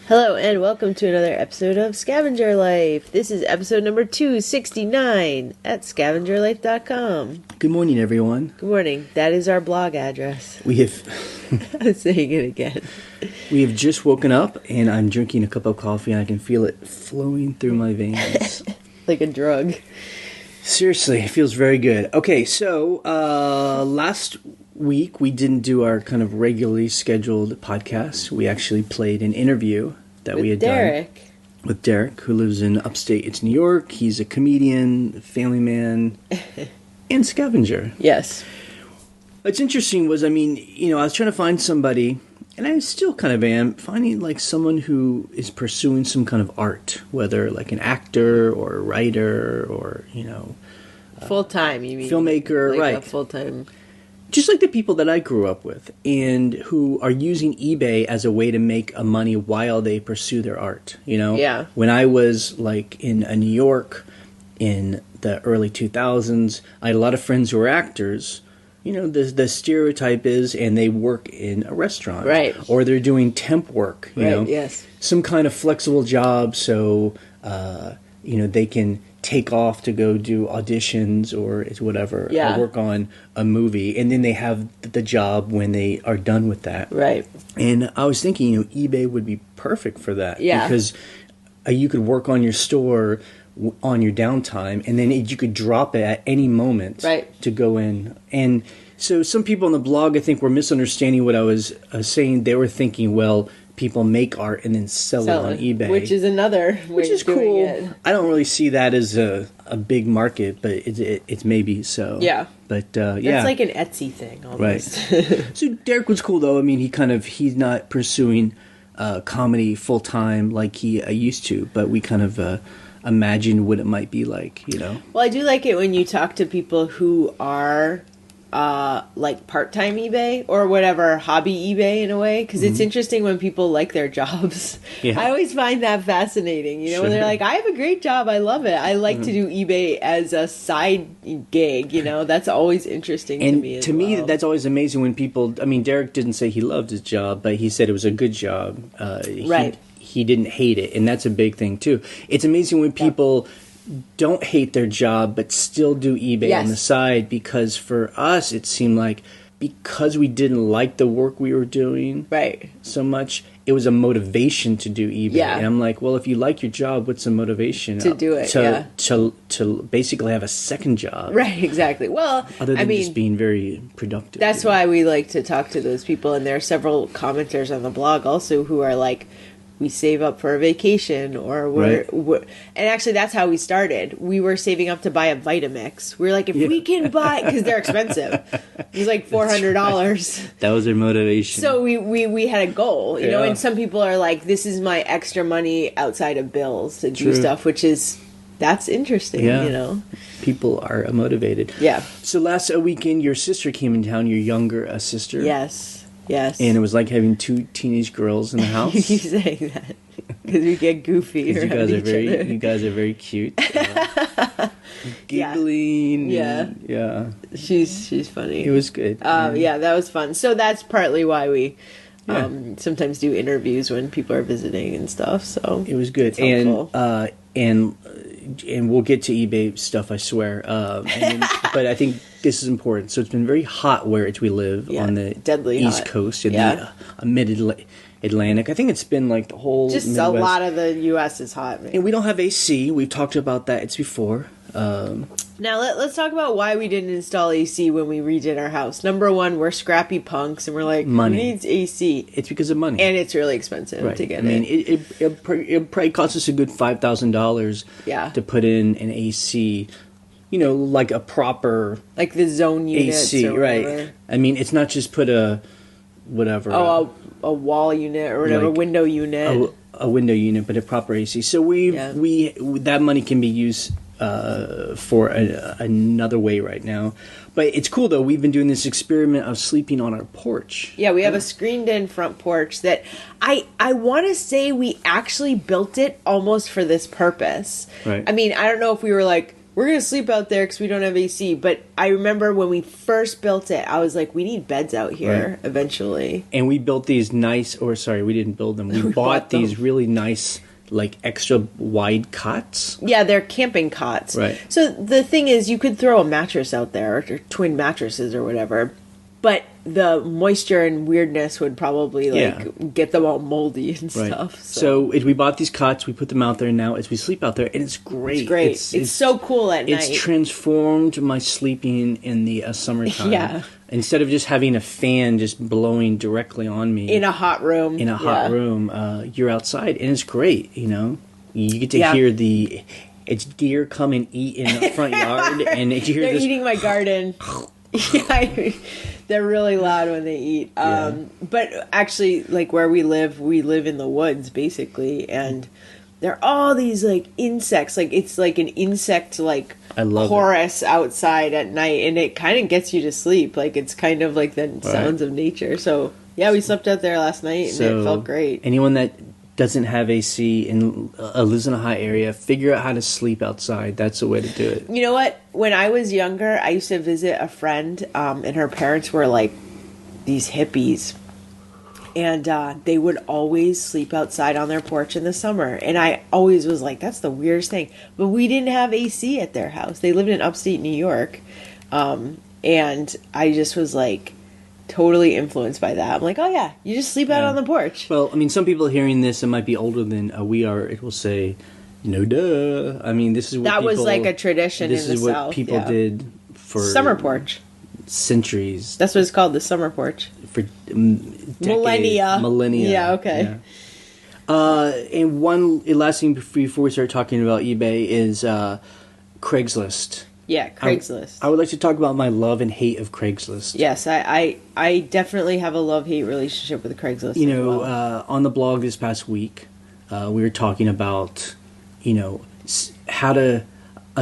Hello and welcome to another episode of Scavenger Life. This is episode number 269 at scavengerlife.com. Good morning, everyone. Good morning. That is our blog address. We have I'm saying it again. we have just woken up, and I'm drinking a cup of coffee, and I can feel it flowing through my veins. Like a drug. Seriously, it feels very good. Okay, so last week we didn't do our kind of regularly scheduled podcast. We actually played an interview that we had done with Derek, who lives in upstate. It's New York. He's a comedian, family man, and scavenger. Yes. What's interesting was, I was trying to find somebody, and I still kind of am, finding like someone who is pursuing some kind of art, whether like an actor or a writer or, Full-time, you mean? Filmmaker, like right. A full-time. Just like the people that I grew up with and who are using eBay as a way to make money while they pursue their art, Yeah. When I was like in New York in the early 2000s, I had a lot of friends who were actors. The stereotype is, and they work in a restaurant. Right. Or they're doing temp work, Yes. Some kind of flexible job so, they can take off to go do auditions or whatever, Yeah. or work on a movie, and then they have the job when they are done with that. Right. And I was thinking, eBay would be perfect for that. Yeah. Because you could work on your store on your downtime, and then you could drop it at any moment to go in. And so some people on the blog, I think, were misunderstanding what I was saying. They were thinking, well, people make art and then sell it on eBay. Which is another way Which is of doing cool. it. I don't really see that as a big market, but it's maybe so. Yeah. But That's like an Etsy thing almost. Right. So Derek was cool, though. I mean, he's not pursuing comedy full-time like he used to, but we kind of imagined what it might be like, Well, I do like it when you talk to people who are like part-time eBay or whatever, hobby eBay in a way, because it's interesting when people like their jobs. Yeah. I always find that fascinating, when they're like, I have a great job, I love it, I like to do eBay as a side gig, that's always interesting to me as to me, well. that's always amazing when people, Derek didn't say he loved his job, but he said it was a good job. Right. He didn't hate it, and that's a big thing too. It's amazing when people don't hate their job but still do eBay on the side, because for us it seemed like because we didn't like the work we were doing so much, it was a motivation to do eBay. And I'm like, well, if you like your job, what's the motivation to do it? To basically have a second job, right? Exactly. Well, other than just being very productive. That's why we like to talk to those people, and there are several commenters on the blog also who are like, we save up for a vacation, or we're and actually that's how we started. We were saving up to buy a Vitamix. We were like, if we can buy, because they're expensive, it was like $400. That was their motivation. So we had a goal, and some people are like, this is my extra money outside of bills to do stuff, that's interesting. People are motivated. So last weekend your sister came in town, your younger sister. Yes. And it was like having two teenage girls in the house. You keep saying that because we get goofy around each other. You guys are very cute. Giggling. Yeah. She's funny. It was good. Yeah, that was fun. So that's partly why we sometimes do interviews when people are visiting and stuff. So it was good. And we'll get to eBay stuff, I swear. But I think this is important. So it's been very hot where we live on the East Coast in the mid-Atlantic. I think it's been like the whole Midwest. A lot of the U.S. is hot. Man. And we don't have AC. We've talked about that. It's before. Now let's talk about why we didn't install AC when we redid our house. Number one, we're scrappy punks, and we're like, money. Who needs AC? It's because of money, and it's really expensive to get. It probably costs us a good $5,000 to put in an AC. Like a proper the zone unit AC, right? It's not just put a whatever. A wall unit or whatever, window unit. A window unit, but a proper AC. So we that money can be used for another way right now. But it's cool, though. We've been doing this experiment of sleeping on our porch. Yeah, we have a screened-in front porch that I want to say we actually built it almost for this purpose. Right. I don't know if we were like, we're going to sleep out there because we don't have AC. But I remember when we first built it, I was like, we need beds out here eventually. And we built these nice, we didn't build them. We bought these really nice, like, extra wide cots. Yeah, they're camping cots. Right. So the thing is, you could throw a mattress out there, or twin mattresses or whatever. But the moisture and weirdness would probably get them all moldy and stuff. So we bought these cots, we put them out there now as we sleep out there, and it's great. It's great. It's so cool at night. It's transformed my sleeping in the summertime. Yeah. Instead of just having a fan just blowing directly on me in a hot room. You're outside, and it's great. You get to hear it's deer come and eat in the front yard, and they're eating my garden. They're really loud when they eat. But actually, like where we live in the woods basically, and there are all these like insects. Like it's like an insect chorus outside at night, and it kind of gets you to sleep. Like it's kind of like the sounds of nature. So yeah, we slept out there last night, and it felt great. Anyone that doesn't have AC and lives in a hot area, figure out how to sleep outside. That's the way to do it. You know what? When I was younger, I used to visit a friend, and her parents were like these hippies. And they would always sleep outside on their porch in the summer. And I always was like, that's the weirdest thing. But we didn't have AC at their house. They lived in upstate New York. And I just was like, totally influenced by that. I'm like, oh yeah, you just sleep out on the porch. Well, I mean, some people hearing this and might be older than we are. It will say, duh. I mean, this is what was like a tradition. This in is the what South, people did for summer porch centuries. That's what it's called, the summer porch for decades, millennia. Yeah, okay. Yeah. And one last thing before we start talking about eBay is Craigslist. Yeah, Craigslist. I would like to talk about my love and hate of Craigslist. Yes, I definitely have a love-hate relationship with Craigslist. On the blog this past week, we were talking about, how to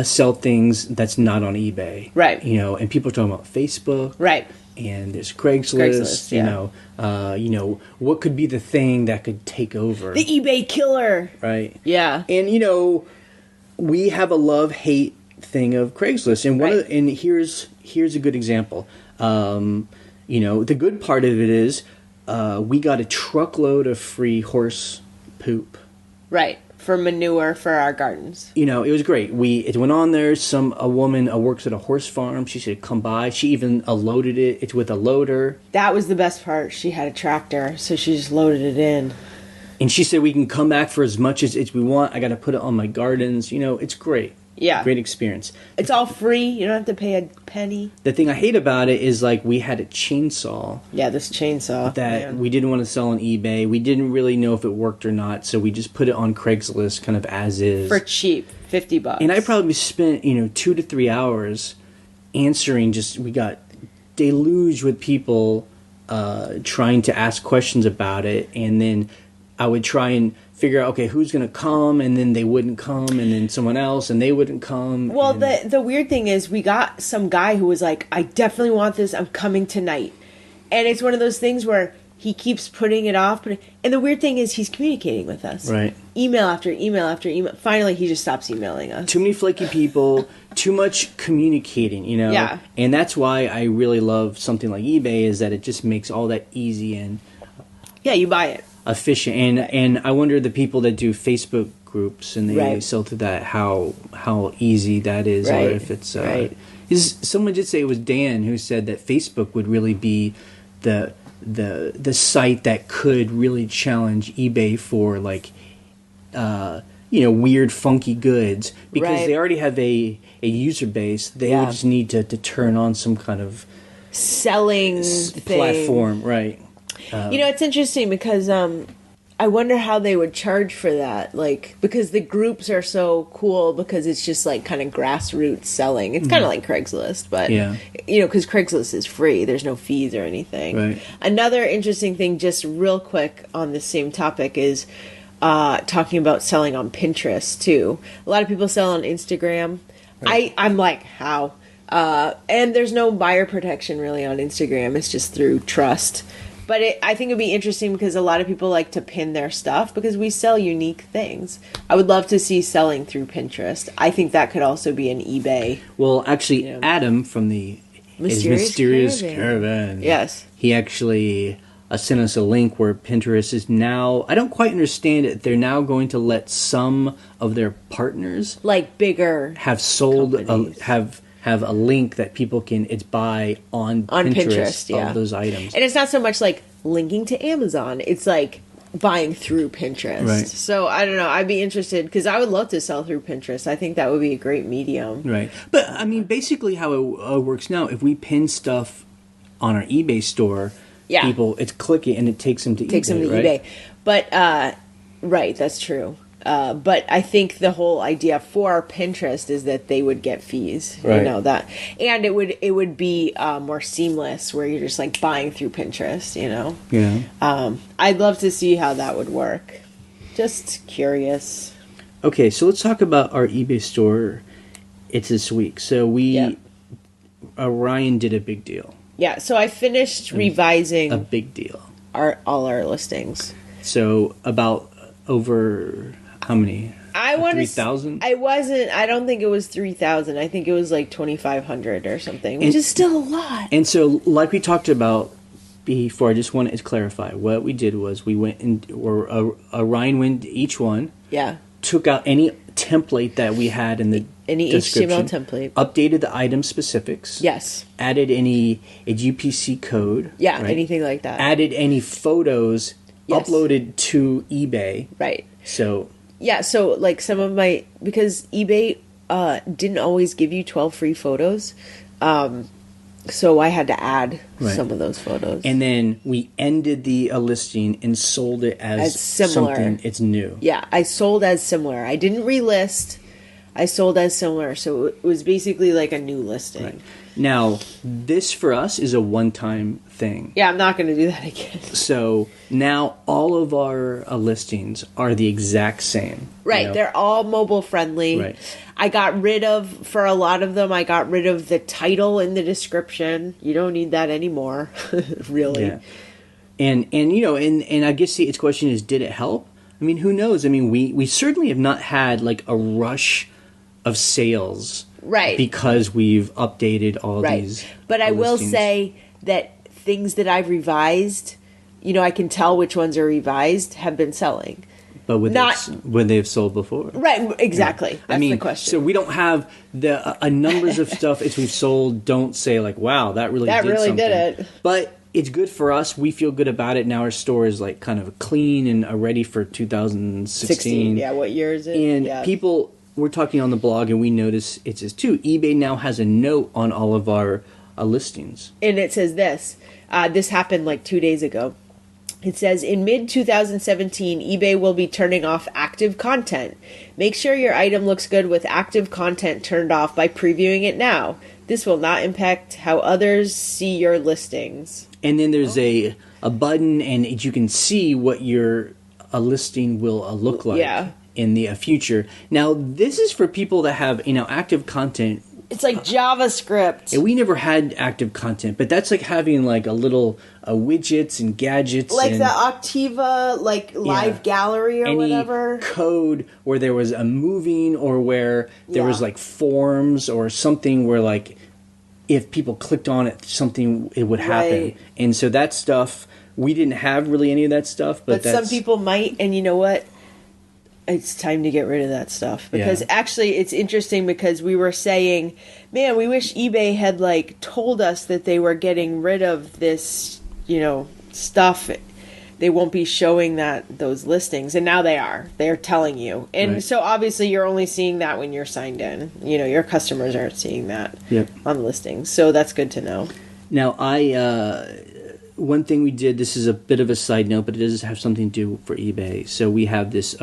sell things that's not on eBay. Right. And people are talking about Facebook. Right. And there's Craigslist. What could be the thing that could take over? The eBay killer. Right. Yeah. And, we have a love-hate thing of Craigslist, and here's a good example. The good part of it is we got a truckload of free horse poop, right, for manure for our gardens. It was great. It went on there. A woman works at a horse farm. She said come by. She even loaded it. It's with a loader. That was the best part. She had a tractor, so she just loaded it in. And she said we can come back for as much as we want. I got to put it on my gardens. It's great. Yeah. Great experience. It's all free. You don't have to pay a penny. The thing I hate about it is, we had a chainsaw. Yeah, this chainsaw. That we didn't want to sell on eBay. We didn't really know if it worked or not, so we just put it on Craigslist kind of as is. For cheap, $50. And I probably spent, 2 to 3 hours answering we got deluged with people trying to ask questions about it, and then I would try and figure out, okay, who's going to come, and then they wouldn't come, and then someone else, and they wouldn't come. Well, the weird thing is we got some guy who was like, I definitely want this, I'm coming tonight. And it's one of those things where he keeps putting it off. And the weird thing is he's communicating with us. Right. Email after email after email. Finally, he just stops emailing us. Too many flaky people, too much communicating, Yeah. And that's why I really love something like eBay, is that it just makes all that easy and... Yeah, you buy it. Efficient, and I wonder the people that do Facebook groups and they sell to that how easy that is, or if it's someone did say it was Dan who said that Facebook would really be the site that could really challenge eBay for weird funky goods, because they already have a user base. They would just need to turn on some kind of selling platform, right? It's interesting because I wonder how they would charge for that. Because the groups are so cool, because it's just kind of grassroots selling. It's kind of like Craigslist, but, because Craigslist is free. There's no fees or anything. Right. Another interesting thing, just real quick on the same topic, is talking about selling on Pinterest, too. A lot of people sell on Instagram. Right. I'm like, how? And there's no buyer protection really on Instagram. It's just through trust. But I think it'd be interesting because a lot of people like to pin their stuff because we sell unique things. I would love to see selling through Pinterest. I think that could also be an eBay. Well, actually, Adam from the Mysterious Caravan. Yes. He actually sent us a link where Pinterest is now, I don't quite understand it, they're now going to let some of their partners, like bigger, have sold, have a link that people can buy on Pinterest of those items. And it's not so much like linking to Amazon, it's like buying through Pinterest. Right. So I don't know, I'd be interested because I would love to sell through Pinterest. I think that would be a great medium. Right. But I mean, basically how it works now, if we pin stuff on our eBay store, people, it's clicking and it takes them to eBay. But right, that's true. But I think the whole idea for Pinterest is that they would get fees, right. You know that, and it would be more seamless where you're just like buying through Pinterest, you know. Yeah. I'd love to see how that would work. Just curious. Okay, so let's talk about our eBay store. It's this week, so Ryan did a big deal. Yeah, so I finished revising a big deal. All our listings. So about over how many? 3,000? I don't think it was 3,000. I think it was like 2,500 or something, which is still a lot. And so, like we talked about before, I just wanted to clarify. What we did was we went Ryan went to each one. Yeah. Took out any template that we had in the description, HTML template, updated the item specifics, added a UPC code, anything like that, added any photos, uploaded to eBay, right? So so like some of because eBay didn't always give you 12 free photos, so I had to add some of those photos. And then we ended the listing and sold it as similar. Something it's new. Yeah, I sold as similar. I didn't relist. I sold as similar. So it was basically like a new listing. Right. Now, this for us is a one-time thing. Yeah, I'm not going to do that again. So now all of our listings are the exact same. Right. You know? They're all mobile friendly. Right. I got rid of, for a lot of them, I got rid of the title in the description. You don't need that anymore, really. Yeah. And you know, and I guess its question is, did it help? I mean, who knows? I mean, we certainly have not had like a rush of sales. Right. Because we've updated all these. But I will say that things that I've revised, you know, I can tell which ones are revised, have been selling. But when they've sold before. Right, exactly. That's the question. So we don't have the numbers of stuff as we've sold don't say like, wow, that really did it. But it's good for us. We feel good about it. Now our store is like kind of clean and ready for 2016. Yeah, what year is it? And people... We're talking on the blog, and we notice it says, too, eBay now has a note on all of our listings. And it says this. This happened like 2 days ago. It says, in mid-2017, eBay will be turning off active content. Make sure your item looks good with active content turned off by previewing it now. This will not impact how others see your listings. And then there's a button, and you can see what your listing will look like. Yeah. In the future. Now, this is for people that have, you know, active content. It's like JavaScript. And we never had active content, but that's like having like a little widgets and gadgets. Like the Optiva, like live gallery or whatever. Code where there was a moving or where there was like forms or something where like if people clicked on it, something, it would happen. Right. And so that stuff, we didn't have really any of that stuff. But some people might, and you know what? It's time to get rid of that stuff because actually it's interesting because we were saying, man, we wish eBay had like told us that they were getting rid of this, you know, stuff. They won't be showing those listings, and now they are. They're telling you. And so obviously you're only seeing that when you're signed in. You know, your customers aren't seeing that on listings. So that's good to know. Now, one thing we did, this is a bit of a side note, but it does have something to do for eBay. So we have this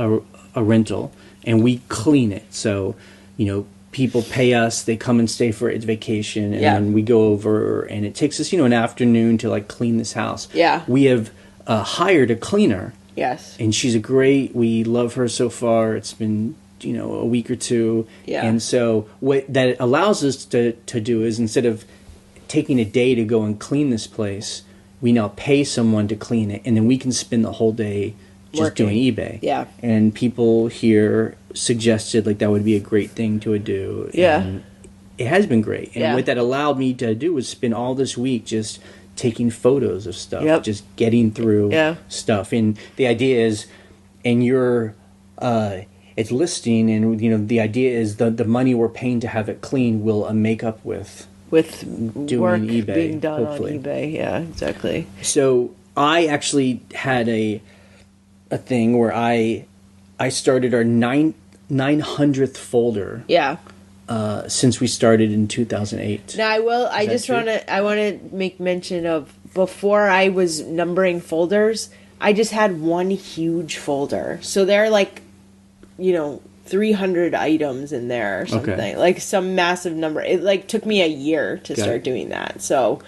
a rental, and we clean it. So, you know, people pay us, they come and stay for its vacation, and then we go over, and it takes us, you know, an afternoon to like clean this house. Yeah. We have hired a cleaner. Yes. And she's we love her so far. It's been, you know, a week or two. Yeah. And so what that allows us to do is instead of taking a day to go and clean this place, we now pay someone to clean it, and then we can spend the whole day just doing eBay. Yeah. And people here suggested like that would be a great thing to do. Yeah. And it has been great. And what that allowed me to do was spend all this week just taking photos of stuff, just getting through stuff. And the idea is, and it's listing, and the idea is the money we're paying to have it clean will make up with doing work eBay, being done hopefully. on eBay. Yeah, exactly. So I actually had a thing where I started our 900th folder. Yeah. Since we started in 2008. Now I want to make mention of, before I was numbering folders, I just had one huge folder. So there are 300 items in there or something, like some massive number. It took me a year to start doing that. So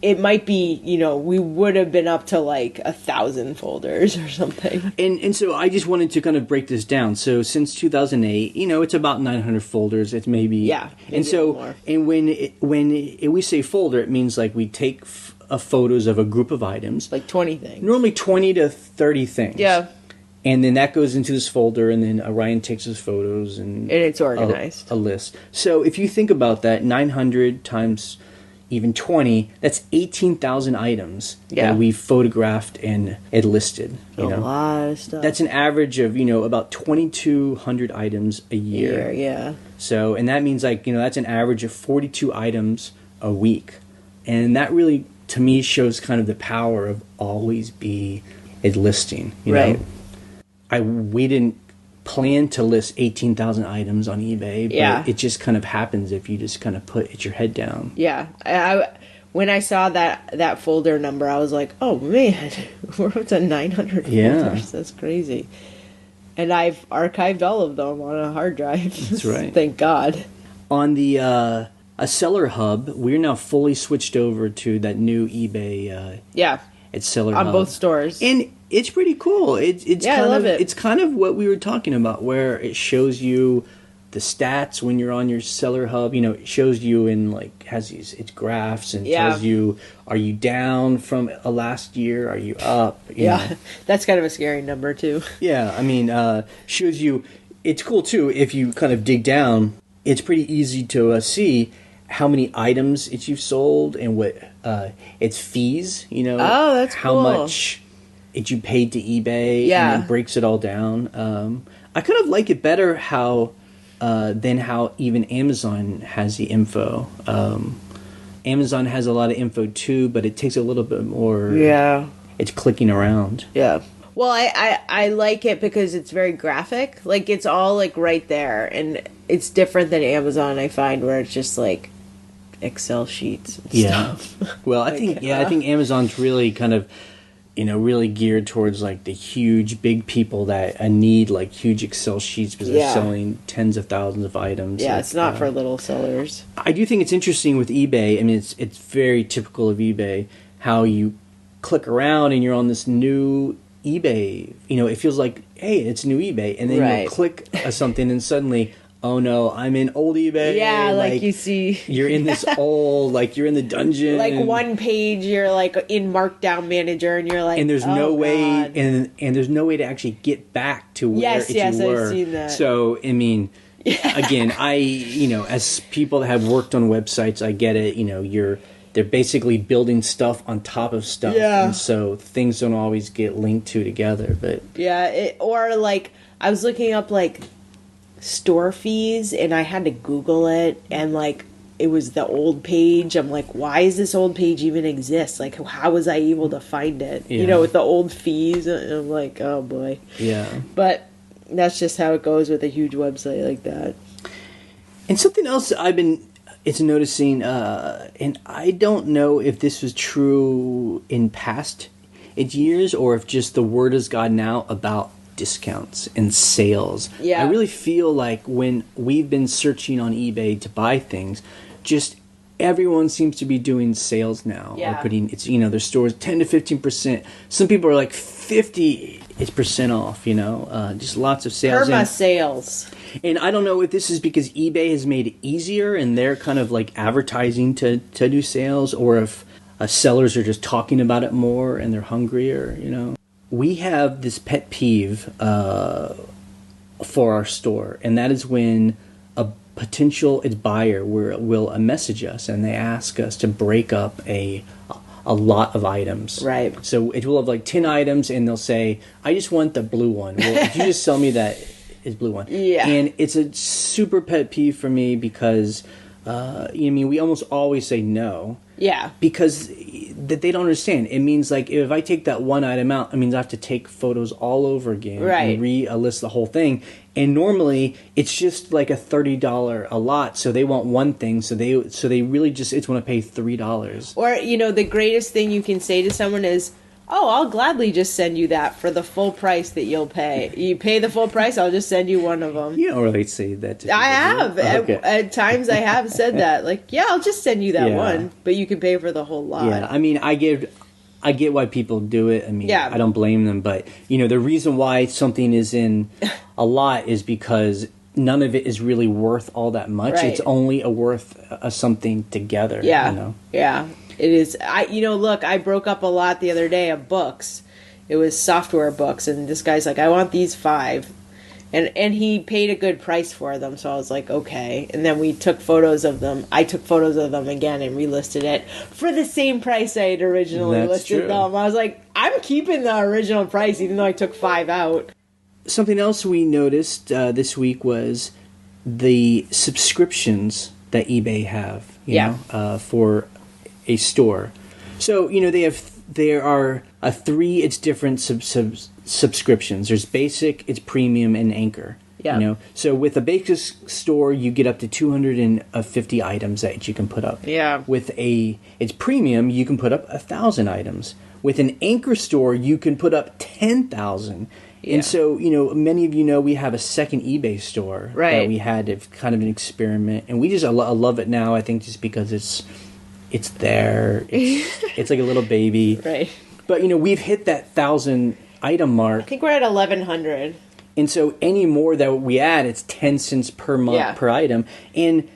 it might be, we would have been up to 1,000 folders or something. And so I just wanted to kind of break this down. So since 2008, it's about 900 folders. It's maybe and so more. And when we say folder, it means we take photos of a group of items, 20 things. Normally 20 to 30 things. Yeah. And then that goes into this folder, and then Ryan takes his photos and it's organized. A list. So if you think about that, 900 times even 20, that's 18,000 items that we've photographed and listed. A lot of stuff. That's an average of, about 2,200 items a year. Yeah. So, and that means that's an average of 42 items a week. And that really, to me, shows kind of the power of always be a listing. You know? We didn't plan to list 18,000 items on eBay, but it just kind of happens if you just kind of put your head down. Yeah. When I saw that folder number, I was like, oh man, we're up to 900 folders. That's crazy. And I've archived all of them on a hard drive. That's right. Thank God. On the a seller hub, we're now fully switched over to that new eBay it's seller on hub. both stores. And it's pretty cool. It's kind I love of it. It's kind of what we were talking about, where it shows you the stats when you're on your seller hub. It shows you in has its graphs and tells you, are you down from last year? Are you up? You know? That's kind of a scary number too. Yeah, I mean, shows you. It's cool too if you kind of dig down. It's pretty easy to see how many items you've sold and what its fees. Oh, that's how cool. much you paid to eBay. And it breaks it all down. I kind of like it better than how even Amazon has the info. Amazon has a lot of info too, but it takes a little bit more. Yeah, it's clicking around. Yeah. Well, I like it because it's very graphic. It's all right there, and it's different than Amazon. I find where it's just Excel sheets and stuff. Well, I think Amazon's really kind of really geared towards the huge big people that need huge Excel sheets because they're selling tens of thousands of items. Yeah, it's not for little sellers. I do think it's interesting with eBay. I mean, it's very typical of eBay how you click around and you're on this new eBay. It feels like, hey, it's new eBay, and then you click something and suddenly, oh no, I'm in old eBay. Yeah, you see, you're in this old, you're in the dungeon. One page, you're in Markdown Manager, and you're and there's no way, and there's no way to actually get back to where you were. I've seen that. So I mean, again, as people that have worked on websites, I get it. They're basically building stuff on top of stuff, and so things don't always get linked together. But I was looking up store fees, and I had to Google it, and it was the old page. I'm like, why does this old page even exist? How was I able to find it? With the old fees, and I'm like, oh boy. Yeah. But that's just how it goes with a huge website like that. And something else it's noticing, and I don't know if this was true in past years or if just the word has gotten out about discounts and sales. Yeah. I really feel like when we've been searching on eBay to buy things, just everyone seems to be doing sales now. Yeah. Or putting their stores 10 to 15%. Some people are 50% off, just lots of sales. Perma sales. And I don't know if this is because eBay has made it easier and they're kind of advertising to do sales, or if sellers are just talking about it more and they're hungrier, We have this pet peeve for our store, and that is when a potential buyer will message us and they ask us to break up a lot of items. Right. So it will have like 10 items, and they'll say, I just want the blue one. Well, if you just sell me that is blue one. Yeah. And it's a super pet peeve for me because, we almost always say no. Yeah. Because that they don't understand. It means like if I take that one item out, it means I have to take photos all over again and list the whole thing. And normally it's just like a $30 a lot, so they want one thing, so they really just want to pay $3. Or the greatest thing you can say to someone is, "Oh, I'll gladly just send you that for the full price that you'll pay. You pay the full price, I'll just send you one of them." You don't really say that to people. I have. Okay. At times I have said that. Like, yeah, I'll just send you that one, but you can pay for the whole lot. Yeah, I mean, I get why people do it. I mean, I don't blame them. But, the reason why something is in a lot is because none of it is really worth all that much. Right. It's only worth something together. Yeah, yeah. It is. Look, I broke up a lot the other day of books. It was software books, and this guy's like, I want these 5. And he paid a good price for them, so I was like, okay. And then we took photos of them. I took photos of them again and relisted it for the same price I had originally listed them. I was like, I'm keeping the original price, even though I took 5 out. Something else we noticed this week was the subscriptions that eBay have, for a store. So, there are 3 different subscriptions. There's basic, it's premium, and anchor. Yeah. So with a basic store, you get up to 250 items that you can put up. Yeah. With it's premium, you can put up 1,000 items. With an anchor store, you can put up 10,000. Yeah. And so, many of we have a second eBay store that we had kind of an experiment, and I love it now. I think just because it's there. It's like a little baby. Right. But, we've hit that 1,000 item mark. I think we're at 1,100. And so any more that we add, it's 10 cents per month per item. And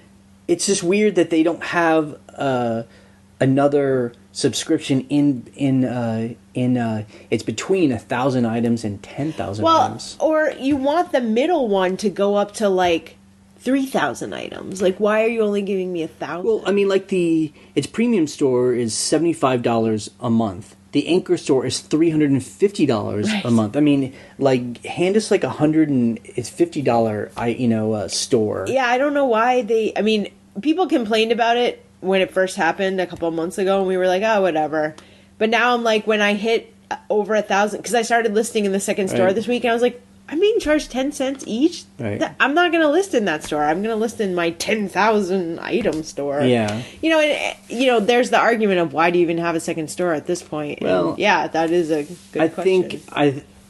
it's just weird that they don't have another subscription it's between 1,000 items and 10,000 items. Or you want the middle one to go up to like 3,000 items. Like, why are you only giving me 1,000? Well, I mean, like its premium store is $75 a month. The anchor store is $350 a month. I mean, like, hand us like $150 store. Yeah, I don't know why people complained about it when it first happened a couple of months ago, and we were like, oh, whatever. But now I'm like, when I hit over 1,000, because I started listing in the second store this week, and I was like, I'm being charged 10 cents each? Right. I'm not going to list in that store. I'm going to list in my 10,000 item store. Yeah. There's the argument of why do you even have a second store at this point? Well, and that is a good question.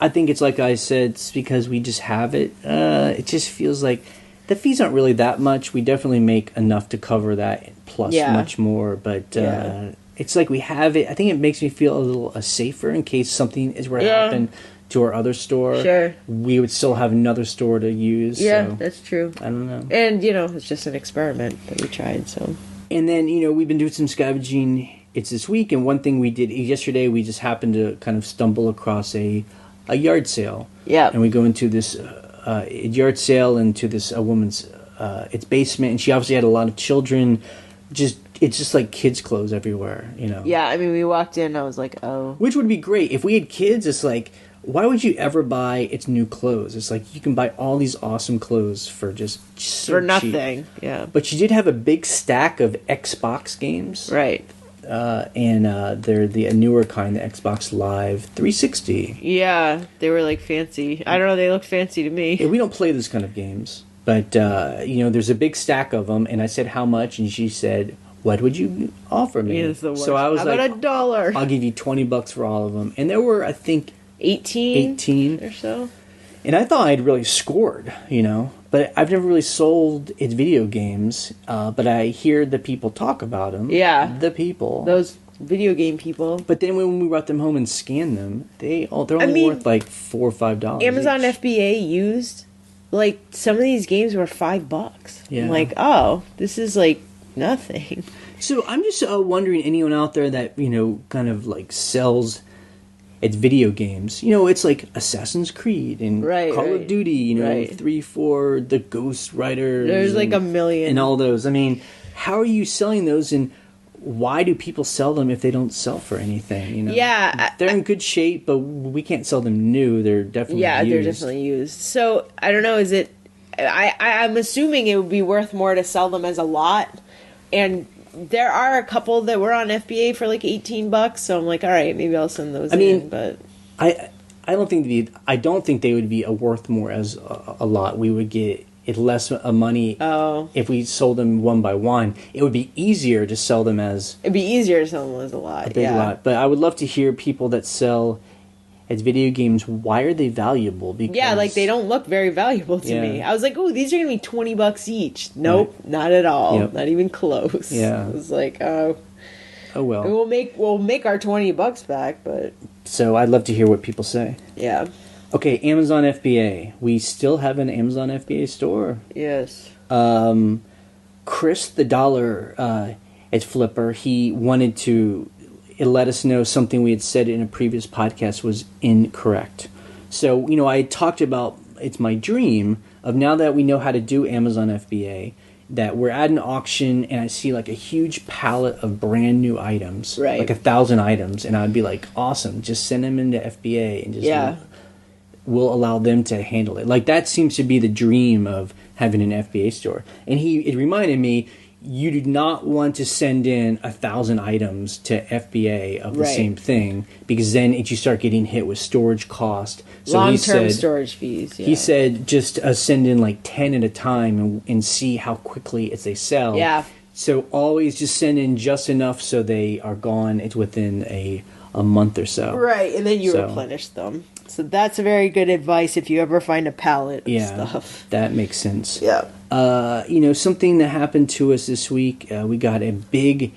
I think it's like I said, it's because we just have it. It just feels like the fees aren't really that much. We definitely make enough to cover that plus much more. But it's like we have it. I think it makes me feel a little safer in case something is were to happen to our other store. Sure. We would still have another store to use. Yeah, so that's true. I don't know. And, it's just an experiment that we tried, so. And then, we've been doing some scavenging. It's this week, and one thing we did yesterday, we just happened to kind of stumble across a yard sale. Yeah. And we go into this yard sale into this woman's its basement, and she obviously had a lot of children. It's just like kids' clothes everywhere, Yeah, I mean, we walked in, and I was like, oh. Which would be great. If we had kids, it's like, why would you ever buy its new clothes? It's like you can buy all these awesome clothes for just so for nothing. Cheap. Yeah. But she did have a big stack of Xbox games. Right. And they're the newer kind, the Xbox Live 360. Yeah, they were like fancy. I don't know, they looked fancy to me. Yeah, we don't play those kind of games. But, there's a big stack of them, and I said, how much? And she said, what would you offer me? Yeah, it's the worst. So I was how about $1? I'll give you $20 for all of them. And there were, I think, 18 or so. And I thought I'd really scored, but I've never really sold its video games. But I hear the people talk about them. Yeah, the people, those video game people. But then when we brought them home and scanned them, they're only worth like $4 or $5. Amazon each. FBA used, like, some of these games were $5. Yeah. I'm like, oh, this is like nothing. So I'm just wondering, anyone out there that, kind of like sells its video games, it's like Assassin's Creed and Call of Duty, 3, 4, the Ghost Rider. There's like a million. And all those. I mean, how are you selling those, and why do people sell them if they don't sell for anything? Yeah. They're in good shape, but we can't sell them new. They're definitely used. They're definitely used. So, I don't know, is it... I'm assuming it would be worth more to sell them as a lot, and there are a couple that were on FBA for like $18, so I'm like, all right, maybe I'll send those in. But I don't think they would be worth more as a lot. We would get it less money if we sold them one by one. It would be easier to sell them as... It'd be easier to sell them as a lot. A big lot. But I would love to hear people that sell as video games, why are they valuable? Because they don't look very valuable to me. I was like, oh, these are going to be $20 each. Nope, not at all. Yep. Not even close. Yeah. I was like, oh well. We'll make our $20 back, but... So I'd love to hear what people say. Yeah. Okay, Amazon FBA. We still have an Amazon FBA store. Yes. Chris the Dollar at Flipper, he wanted to let us know something we had said in a previous podcast was incorrect. So, I had talked about, it's my dream of, now that we know how to do Amazon FBA, that we're at an auction and I see like a huge pallet of brand new items, like 1,000 items, and I'd be like, awesome, just send them into FBA and just we'll allow them to handle it. Like, that seems to be the dream of having an FBA store. And it reminded me, you do not want to send in 1,000 items to FBA of the same thing, because then you start getting hit with storage cost. So long-term storage fees. Yeah. He said just send in like 10 at a time and see how quickly they sell. Yeah. So always just send in just enough so they are gone. It's within a month or so. Right, and then you replenish them. So that's a very good advice if you ever find a pallet of stuff. That makes sense. Yeah. Something that happened to us this week, we got a big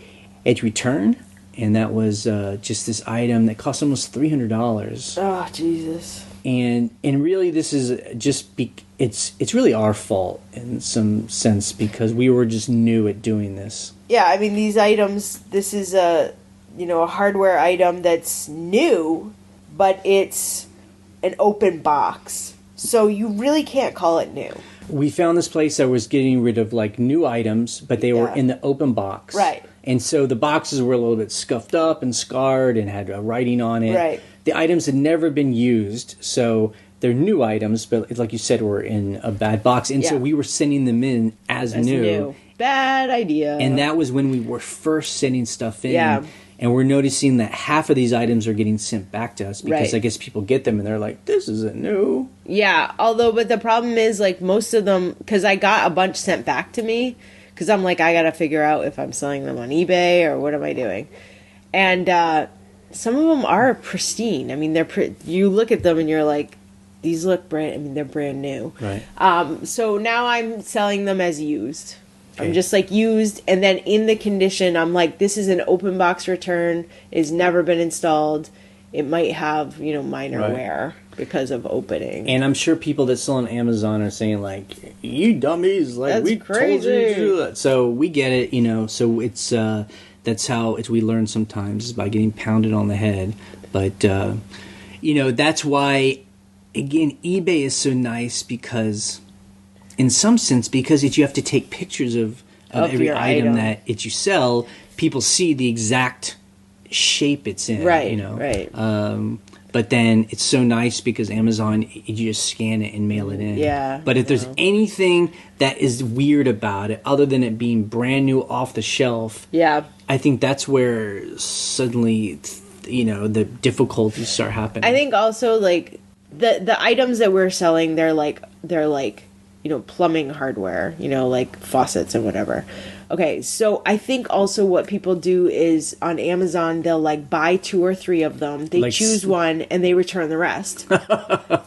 edge return, and that was just this item that cost almost $300. Oh, Jesus. And really, this is just it's really our fault in some sense, because we were just new at doing this. Yeah, I mean, these items, this is a hardware item that's new, but it's an open box. So you really can't call it new. We found this place that was getting rid of like new items, but they were in the open box. Right. And so the boxes were a little bit scuffed up and scarred and had writing on it. Right. The items had never been used, so they're new items, but like you said, were in a bad box. And so we were sending them in as new. Bad idea. And that was when we were first sending stuff in. Yeah. And we're noticing that half of these items are getting sent back to us because I guess people get them and they're like, this isn't new. Yeah, but the problem is, like, most of them, because I got a bunch sent back to me, because I'm like, I got to figure out if I'm selling them on eBay or what am I doing. And some of them are pristine. I mean, you look at them and you're like, these look they're brand new. Right. So now I'm selling them as used. I'm just like used, and then in the condition, I'm like, this is an open box return. It's never been installed. It might have, minor wear because of opening. And I'm sure people that sell on Amazon are saying like, you dummies, like, we told you to do that. So we get it, so it's, that's how we learn sometimes, is by getting pounded on the head. But, that's why, again, eBay is so nice because... In some sense, because you have to take pictures of every item that you sell, people see the exact shape it's in. Right, right. But then it's so nice because Amazon, you just scan it and mail it in. Yeah. But if there's anything that is weird about it, other than it being brand new off the shelf, I think that's where suddenly, the difficulties start happening. I think also, like, the items that we're selling, they're like plumbing hardware, like faucets and whatever. Okay, so I think also what people do is on Amazon, they'll like buy 2 or 3 of them, they choose one, and they return the rest.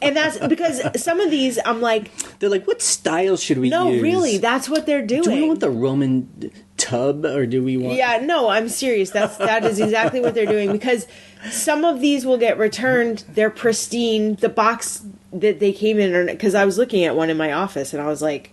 And that's because some of these, I'm like... They're like, what style should we use? No, really, that's what they're doing. Do we want the Roman tub, or do we want... Yeah, no, I'm serious. That is exactly what they're doing, because some of these will get returned, they're pristine, the box that they came in, because I was looking at one in my office, and I was like,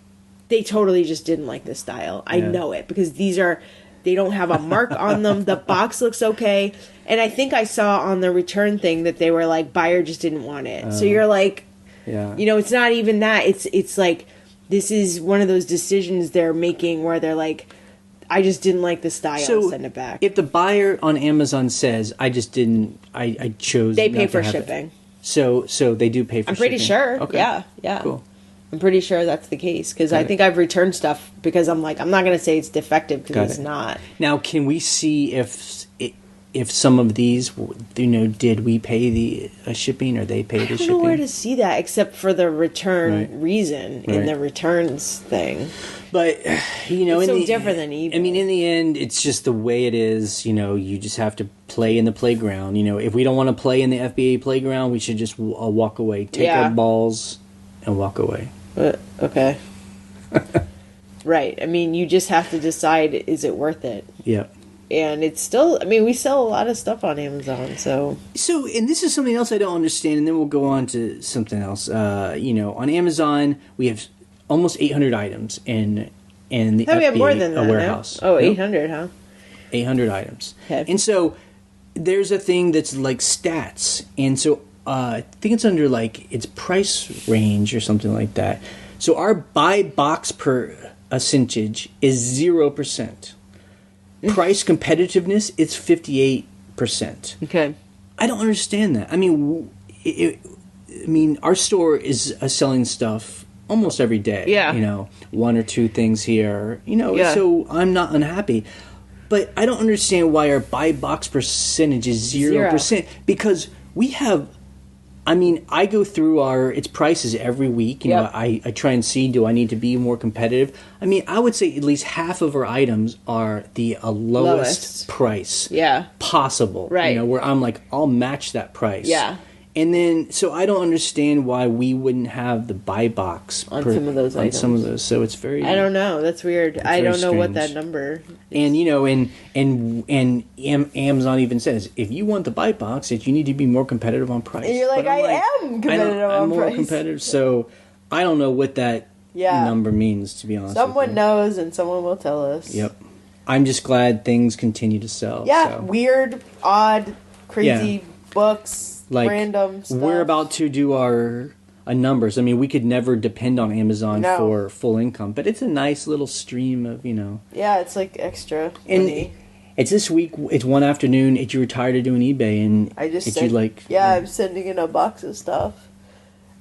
they totally just didn't like the style. I know it, because they don't have a mark on them. The box looks okay. And I think I saw on the return thing that they were like, buyer just didn't want it. So you're like, it's not even that. It's like, this is one of those decisions they're making where they're like, I just didn't like the style, so send it back. If the buyer on Amazon says, I chose they pay not for to have shipping. It. So they do pay for shipping? I'm pretty sure. Okay. Yeah. Cool. I'm pretty sure that's the case, because I think I've returned stuff because I'm like, I'm not going to say it's defective because it's not. Now, can we see if some of these, did we pay the shipping or they pay the shipping? I don't know where to see that except for the return reason in the returns thing. But, it's so different than eBay. I mean, in the end, it's just the way it is. You just have to play in the playground. If we don't want to play in the FBA playground, we should just walk away. Take our balls and walk away. Okay. Right. I mean, you just have to decide, is it worth it? Yeah. And it's still, I mean, we sell a lot of stuff on Amazon, So, and this is something else I don't understand, and then we'll go on to something else. On Amazon, we have almost 800 items in the FBA we have more than that, warehouse. No? Oh, 800, huh? 800 items. Okay. And so there's a thing that's like stats, and so I think it's under like its price range or something like that. So our buy box percentage is 0%. Price competitiveness, it's 58%. Okay. I don't understand that. I mean, our store is selling stuff almost every day. Yeah. One or two things here. So I'm not unhappy. But I don't understand why our buy box percentage is 0%. Because we have, I go through its prices every week. I try and see, do I need to be more competitive? I would say at least half of our items are the lowest price possible. Right. Where I'm like, I'll match that price. Yeah. And then, so I don't understand why we wouldn't have the buy box on some of those items. On some of those, so it's very. I don't know. That's weird. I don't know what that number is. And Amazon even says, if you want the buy box, that you need to be more competitive on price. And you're like, I am competitive on price. I'm more competitive, so I don't know what that number means, to be honest. Someone knows, and someone will tell us. Yep. I'm just glad things continue to sell. Yeah, so. Weird, odd, crazy books. Like, random stuff. We're about to do our numbers. We could never depend on Amazon for full income, but it's a nice little stream of, Yeah, it's like extra And money. it's this week, it's one afternoon, you were tired of doing eBay, and I'm sending in a box of stuff.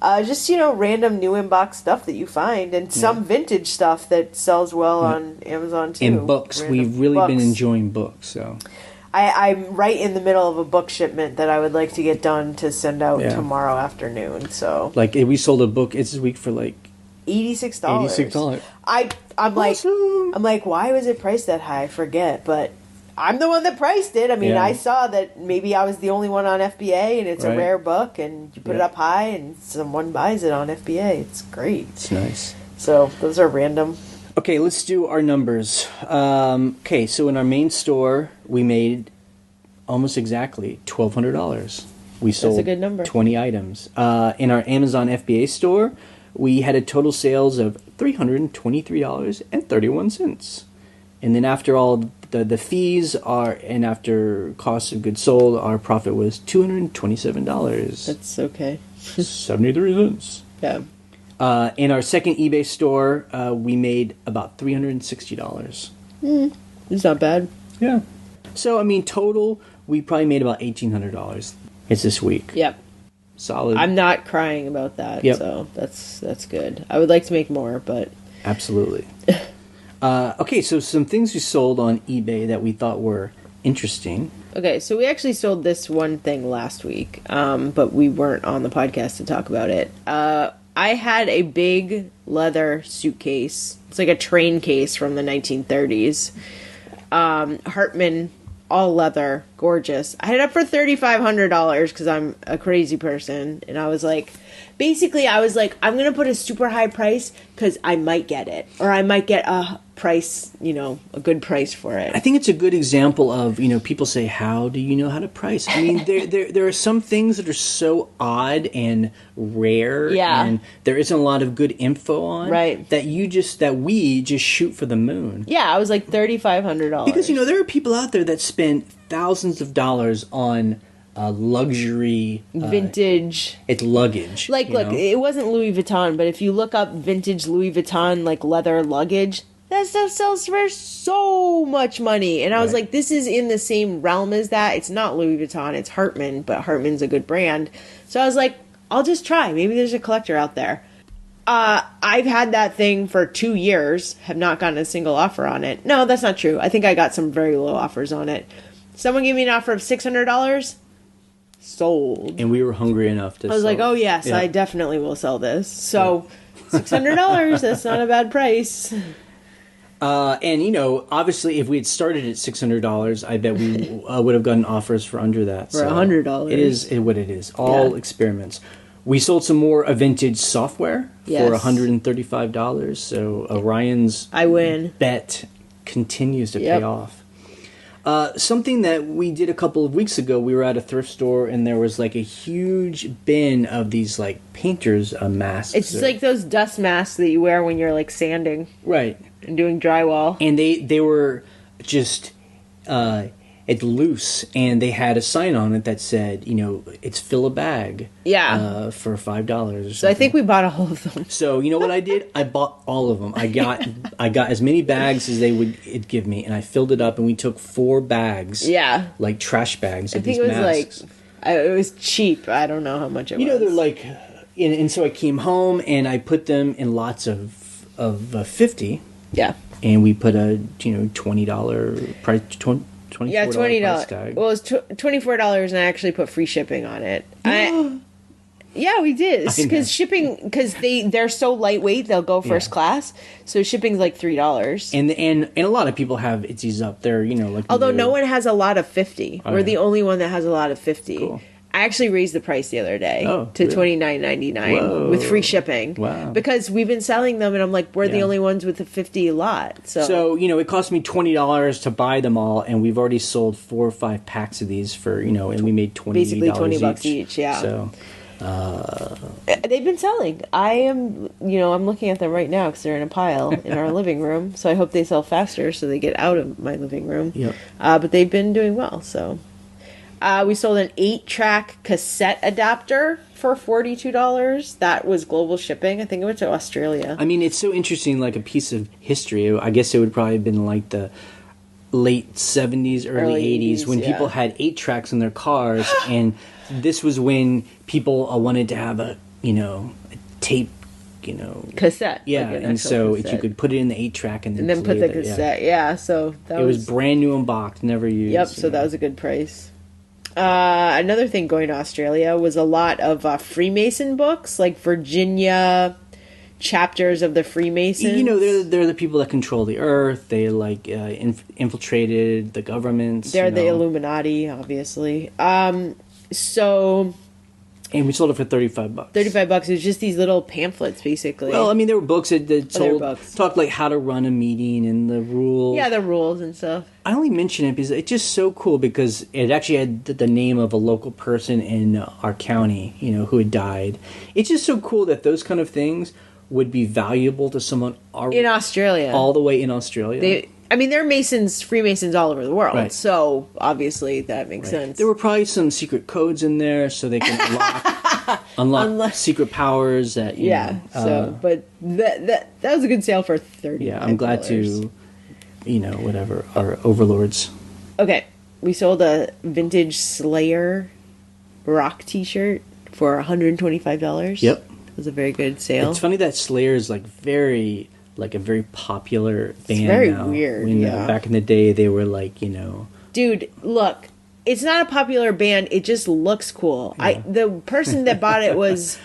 Just, random new in-box stuff that you find, and some vintage stuff that sells well on Amazon, too. And books. We've really been enjoying books, so... I'm right in the middle of a book shipment that I would like to get done to send out tomorrow afternoon. So, like, we sold a book. It's this week for like $86. $86. I'm awesome. like, why was it priced that high? I forget, but I'm the one that priced it. I saw that maybe I was the only one on FBA, and it's a rare book, and you put it up high, and someone buys it on FBA. It's great. It's nice. So those are random. Okay, let's do our numbers. So in our main store, we made almost exactly $1,200. We sold That's a good number. 20 items. In our Amazon FBA store, we had a total sales of $323.31. And then after all the fees and after cost of goods sold, our profit was $227. That's okay. 73 cents. Yeah. In our second eBay store, we made about $360. It's not bad. Yeah. So, total, we probably made about $1,800. It's this week. Yep. Solid. I'm not crying about that, so that's good. I would like to make more, but... Absolutely. Okay, so some things we sold on eBay that we thought were interesting. Okay, so we actually sold this one thing last week, but we weren't on the podcast to talk about it. I had a big leather suitcase. It's like a train case from the 1930s. Hartman, all leather, gorgeous. I had it up for $3,500 because I'm a crazy person. And I was like, basically, I'm going to put a super high price because I might get it. Or I might get a price, a good price for it. I think it's a good example of, people say, how do you know how to price? I mean, there are some things that are so odd and rare, and there isn't a lot of good info on, right, that we just shoot for the moon. Yeah, I was like $3,500. Because, there are people out there that spend thousands of dollars on luxury vintage it's luggage. Look, it wasn't Louis Vuitton, but if you look up vintage Louis Vuitton like leather luggage, that stuff sells for so much money. And I was like, this is in the same realm as that. It's not Louis Vuitton, it's Hartman, but Hartman's a good brand. So I was like, I'll just try. Maybe there's a collector out there. I've had that thing for 2 years, have not gotten a single offer on it. No, that's not true. I think I got some very low offers on it. Someone gave me an offer of $600. Sold. And we were hungry enough to I was like, oh yes, I definitely will sell this. So $600, that's not a bad price. And obviously if we had started at $600, I bet we would have gotten offers for under that. For $100. It is what it is. All experiments. We sold some more vintage software for $135. So Orion's bet continues to pay off. Something that we did a couple of weeks ago, we were at a thrift store and there was like a huge bin of these like painters masks. It's like those dust masks that you wear when you're like sanding. Right. And doing drywall. And they were just it's loose, and they had a sign on it that said, it's fill a bag. Yeah. For $5. So I think we bought all of them. So you know what I did? I bought all of them. I got as many bags as they would give me, and I filled it up, and we took 4 bags. Yeah. Like trash bags of these masks. I think masks. it was cheap. I don't know how much it was. They're like, and so I came home and I put them in lots of 50. Yeah. And we put a $20 price. $24 price tag. Well, it was $24, and I actually put free shipping on it. Yeah, we did, because they're so lightweight, they'll go first class. So shipping's like $3. And a lot of people have Itzies up there, Although no one has a lot of 50. We're the only one that has a lot of 50. Cool. I actually raised the price the other day to $29.99 with free shipping. Wow. Because we've been selling them, and I'm like, we're the only ones with a 50 lot. So it cost me $20 to buy them all, and we've already sold 4 or 5 packs of these for, and we made $20 basically $20 each. Yeah. So they've been selling. I am, I'm looking at them right now because they're in a pile in our living room. So I hope they sell faster so they get out of my living room. Yep. But they've been doing well, so... we sold an 8-track cassette adapter for $42. That was global shipping. I think it went to Australia. I mean, it's so interesting, like a piece of history. I guess it would probably have been like the late 70s, early 80s, when people had 8 tracks in their cars. And this was when people wanted to have a tape, cassette. Yeah, like and so cassette. If you could put it in the 8-track and then put the cassette. Yeah, so that was brand new and boxed, never used. Yep, so that was a good price. Another thing going to Australia was a lot of Freemason books, like Virginia chapters of the Freemasons. They're the people that control the earth. They infiltrated the governments. They're the Illuminati, obviously. And we sold it for $35. $35. It was just these little pamphlets, basically. Well, I mean, there were books that talked like how to run a meeting and the rules. Yeah, the rules and stuff. I only mention it because it's just so cool because it actually had the name of a local person in our county, who had died. It's just so cool that those kind of things would be valuable to someone in Australia. All the way in Australia. They're Freemasons all over the world, right. So obviously that makes sense. There were probably some secret codes in there so they can unlock secret powers that, but that was a good sale for $30. Yeah, I'm glad to, whatever, our overlords. Okay, we sold a vintage Slayer rock t-shirt for $125. Yep. It was a very good sale. It's funny that Slayer is a very popular band. It's very now. weird. Back in the day, they were Dude, look, it's not a popular band. It just looks cool. Yeah. The person that bought it was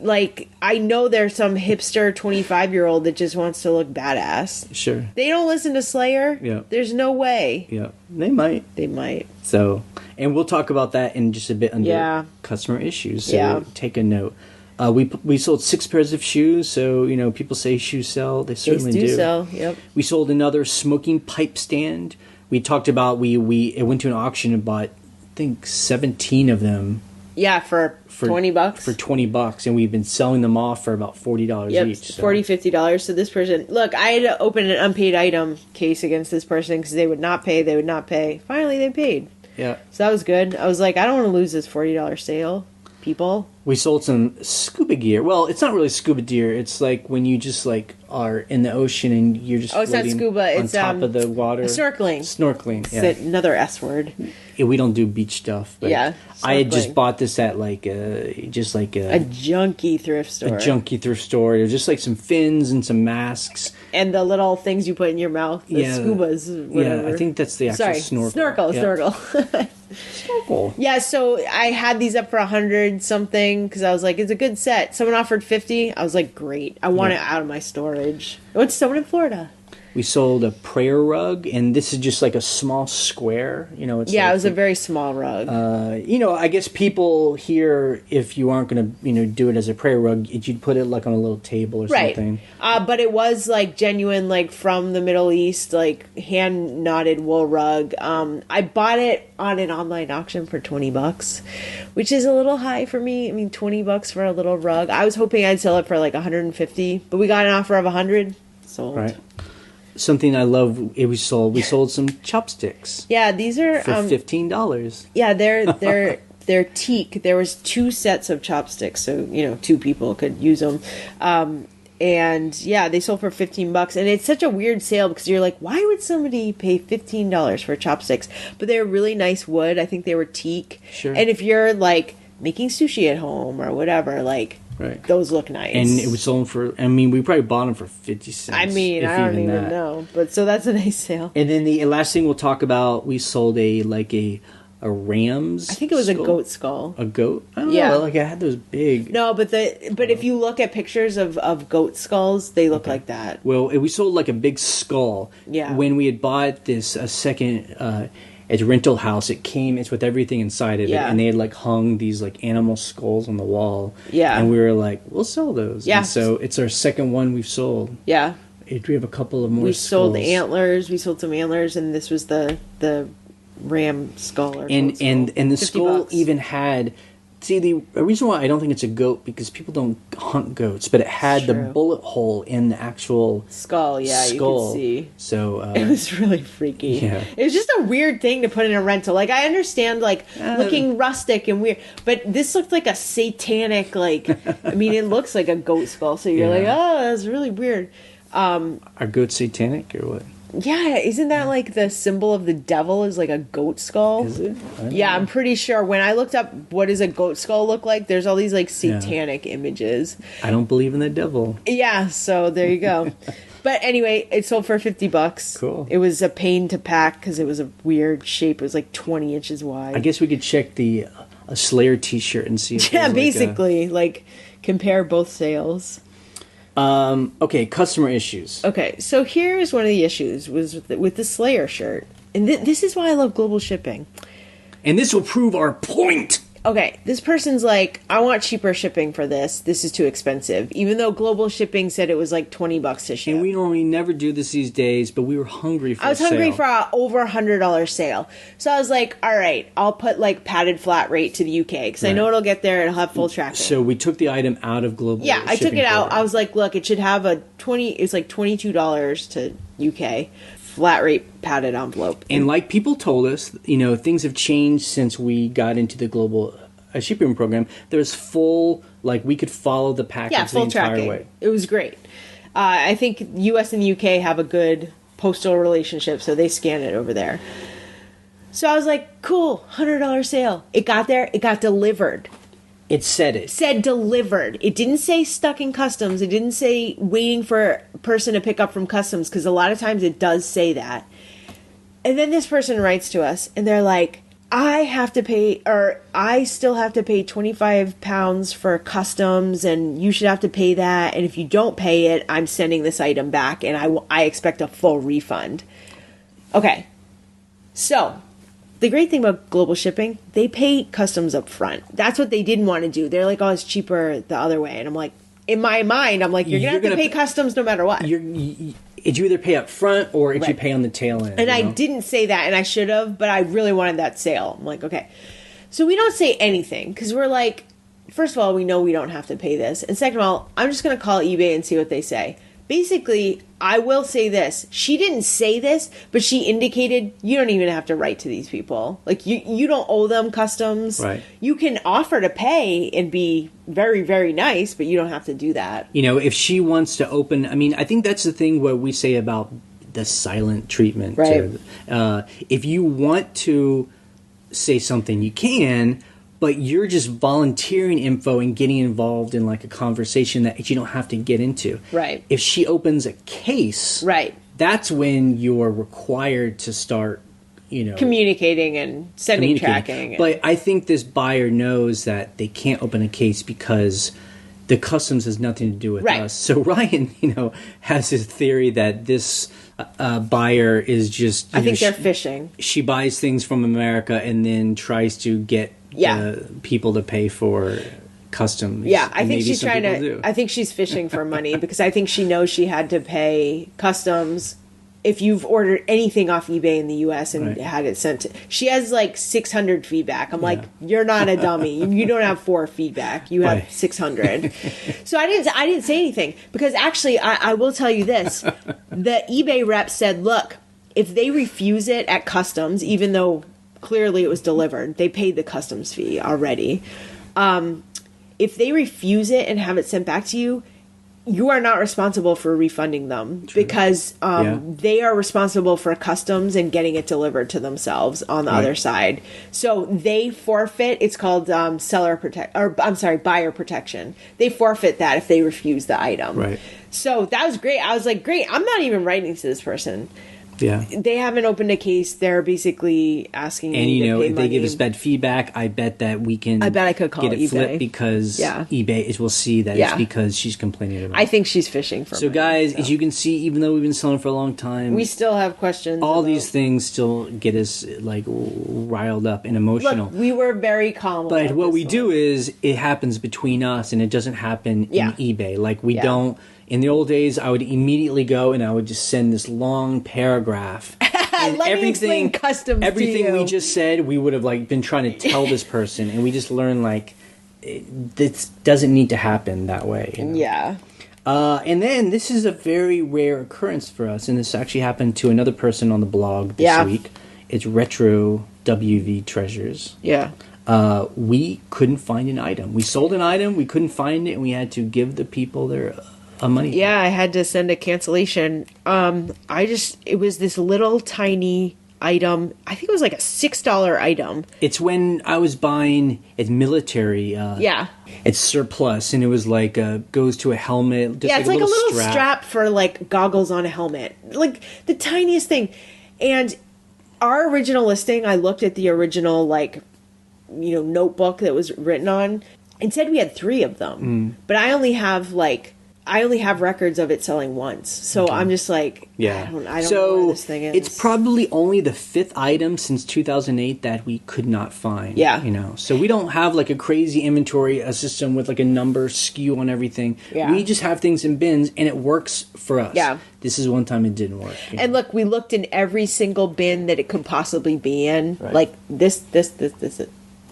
like, I know there's some hipster 25-year-old that just wants to look badass. Sure. They don't listen to Slayer. Yeah. There's no way. Yeah. They might. They might. So, and we'll talk about that in just a bit under customer issues. So take a note. We sold 6 pairs of shoes. So, you know, people say shoes sell. They certainly do. Sell, yep. We sold another smoking pipe stand. We talked about, we went to an auction and bought, I think, 17 of them. Yeah, for $20. For $20, and we've been selling them off for about $40 each. So. $40, $50. So this person, look, I had to open an unpaid item case against this person because they would not pay. They would not pay. Finally, they paid. Yeah. So that was good. I was like, I don't want to lose this $40 sale, people. We sold some scuba gear. Well, it's not really scuba gear. It's like when you just like are in the ocean and you're just it's not scuba. On top of the water. Snorkeling. Snorkeling. Yeah. It's another S word. Yeah, we don't do beach stuff. But yeah. I had just bought this at like a junky thrift store. A junky thrift store. There's just like some fins and some masks. And the little things you put in your mouth. The scubas. Whatever. Yeah, I think that's the actual snorkel. Snorkel. Yeah, so I had these up for 100 something because I was like, it's a good set. Someone offered 50. I was like, great. I want it out of my storage. I went to someone in Florida. We sold a prayer rug, and this is just like a small square. You know, it's it was a very small rug. You know, I guess people here, if you aren't going to, you know, do it as a prayer rug, you'd put it like on a little table or something. But it was like genuine, like from the Middle East, like hand knotted wool rug. I bought it on an online auction for $20, which is a little high for me. I mean, $20 for a little rug. I was hoping I'd sell it for like 150, but we got an offer of 100. Sold. Right. Something I love, we sold some chopsticks. Yeah, these are for $15. Yeah, they're teak. There was 2 sets of chopsticks, so you know 2 people could use them. And yeah, they sold for $15, and it's such a weird sale because you're like, why would somebody pay $15 for chopsticks? But they're really nice wood. I think they were teak. Sure. And if you're like making sushi at home or whatever, like. Right. Those look nice. And it was sold for, I mean, we probably bought them for 50 cents. I mean, I don't even know. But so that's a nice sale. And then the last thing we'll talk about, we sold a ram's I think it was skull. A goat skull. A goat? I don't know. Like, it had those big. No, but if you look at pictures of goat skulls, they look like that. Well, we sold like a big skull. Yeah. When we had bought this second at rental house, it's with everything inside of it, and they had like hung these like animal skulls on the wall. Yeah. And we were like, we'll sell those. Yeah. And so it's our second one we've sold. Yeah. We have a couple of more. We skulls. sold antlers. We sold some antlers, and this was the ram skull or and the skull $50. even had. See, the reason why I don't think it's a goat because people don't hunt goats, but it had the bullet hole in the actual skull. Yeah, you can see. So it was really freaky. Yeah, it was just a weird thing to put in a rental. Like I understand, like looking rustic and weird, but this looked like a satanic. Like, I mean, it looks like a goat skull. So you're like, oh, that's really weird. Are goats satanic or what? Yeah, isn't that like the symbol of the devil is like a goat skull? Is it? Yeah, I'm pretty sure. When I looked up what does a goat skull look like, there's all these like satanic images. I don't believe in the devil. Yeah, so there you go. But anyway, it sold for $50. Cool. It was a pain to pack because it was a weird shape. It was like 20 inches wide. I guess we could check a Slayer T-shirt and see. If basically, like compare both sales. Okay, customer issues. Okay, so here's one of the issues was with the Slayer shirt. And this is why I love global shipping. And this will prove our point. Okay, this person's like, I want cheaper shipping for this. This is too expensive. Even though global shipping said it was like $20 to ship. And we normally never do this these days, but we were hungry for I was hungry for an over $100 sale. So I was like, all right, I'll put like padded flat rate to the UK because I know it'll get there and it'll have full tracking. So we took the item out of global shipping. Yeah, I took it out. I was like, look, it should have it's like $22 to UK. Flat rate padded envelope. And like people told us, things have changed since we got into the global shipping program. There's full, we could follow the package the entire tracking. way. It was great. I think US and the UK have a good postal relationship, so they scan it over there. So I was like, cool, $100 sale. It got there. It got delivered. It said delivered. It didn't say stuck in customs. It didn't say waiting for a person to pick up from customs, because a lot of times it does say that. And then this person writes to us, and they're like, I have to pay, or I still have to pay £25 for customs, and you should have to pay that. And if you don't pay it, I'm sending this item back, and I expect a full refund. Okay. So, the great thing about global shipping, they pay customs up front. That's what they didn't want to do. They're like, oh, it's cheaper the other way. And I'm like, in my mind, I'm like, you're going to have to pay customs no matter what. It's you either pay up front or it's you pay on the tail end. And I didn't say that, and I should have, but I really wanted that sale. I'm like, okay. So we don't say anything, because we're like, first of all, we know we don't have to pay this. And second of all, I'm just going to call eBay and see what they say. Basically, I will say this. She didn't say this, but she indicated you don't even have to write to these people. Like, you don't owe them customs. Right. You can offer to pay and be very, very nice, but you don't have to do that. You know, if she wants to open... I mean, I think that's the thing what we say about the silent treatment. Right. If you want to say something, you can... But you're just volunteering info and getting involved in like a conversation that you don't have to get into. Right. If she opens a case, right, that's when you're required to start, communicating and sending tracking. But I think this buyer knows that they can't open a case because the customs has nothing to do with us. So Ryan, has his theory that this buyer is just... I think they're fishing. She buys things from America and then tries to get people to pay for customs. Yeah, I think she's trying to... I think she's fishing for money because I think she knows she had to pay customs if you've ordered anything off eBay in the U.S. and had it sent to... She has like 600 feedback. I'm like, you're not a dummy. You don't have 4 feedback. You have 600. So I didn't say anything because actually I will tell you this. The eBay rep said, look, if they refuse it at customs, even though clearly it was delivered, they paid the customs fee already. If they refuse it and have it sent back to you, you are not responsible for refunding them because they are responsible for customs and getting it delivered to themselves on the other side. So they forfeit. It's called buyer protection. They forfeit that if they refuse the item. Right. So that was great. I was like, great. I'm not even writing to this person. Yeah. They haven't opened a case. They're basically asking me to pay money. If they give us bad feedback, I bet that we can I could call get it eBay. flipped because eBay will see that it's because she's complaining about it. I think she's fishing for money. So guys, as you can see, even though we've been selling for a long time, we still have questions. All these things still get us like riled up and emotional. Look, we were very calm. But what we do is it happens between us and it doesn't happen in eBay. Like we don't... In the old days, I would immediately go and I would just send this long paragraph. And Let me explain customs everything to you. we just said, we would have like been trying to tell this person, and we just learned like this doesn't need to happen that way. Yeah. And then this is a very rare occurrence for us, and this actually happened to another person on the blog this week. It's Retro WV Treasures. Yeah. We couldn't find an item. We sold an item, we couldn't find it, and we had to give the people their money. Yeah, I had to send a cancellation. It was this little tiny item. I think it was like a $6 item. It's when I was buying it's military. It's surplus, and it was like goes to a helmet. Just it's like a little strap for like goggles on a helmet, like the tiniest thing. And our original listing, I looked at the original notebook that was written on, and said we had 3 of them, but I only have records of it selling once. So I'm just like, I don't know where this thing is. It's probably only the 5th item since 2008 that we could not find. Yeah. So we don't have like a crazy inventory, a system with like a number skew on everything. Yeah. We just have things in bins and it works for us. Yeah. This is one time it didn't work. And look, we looked in every single bin that it could possibly be in. Right. Like this,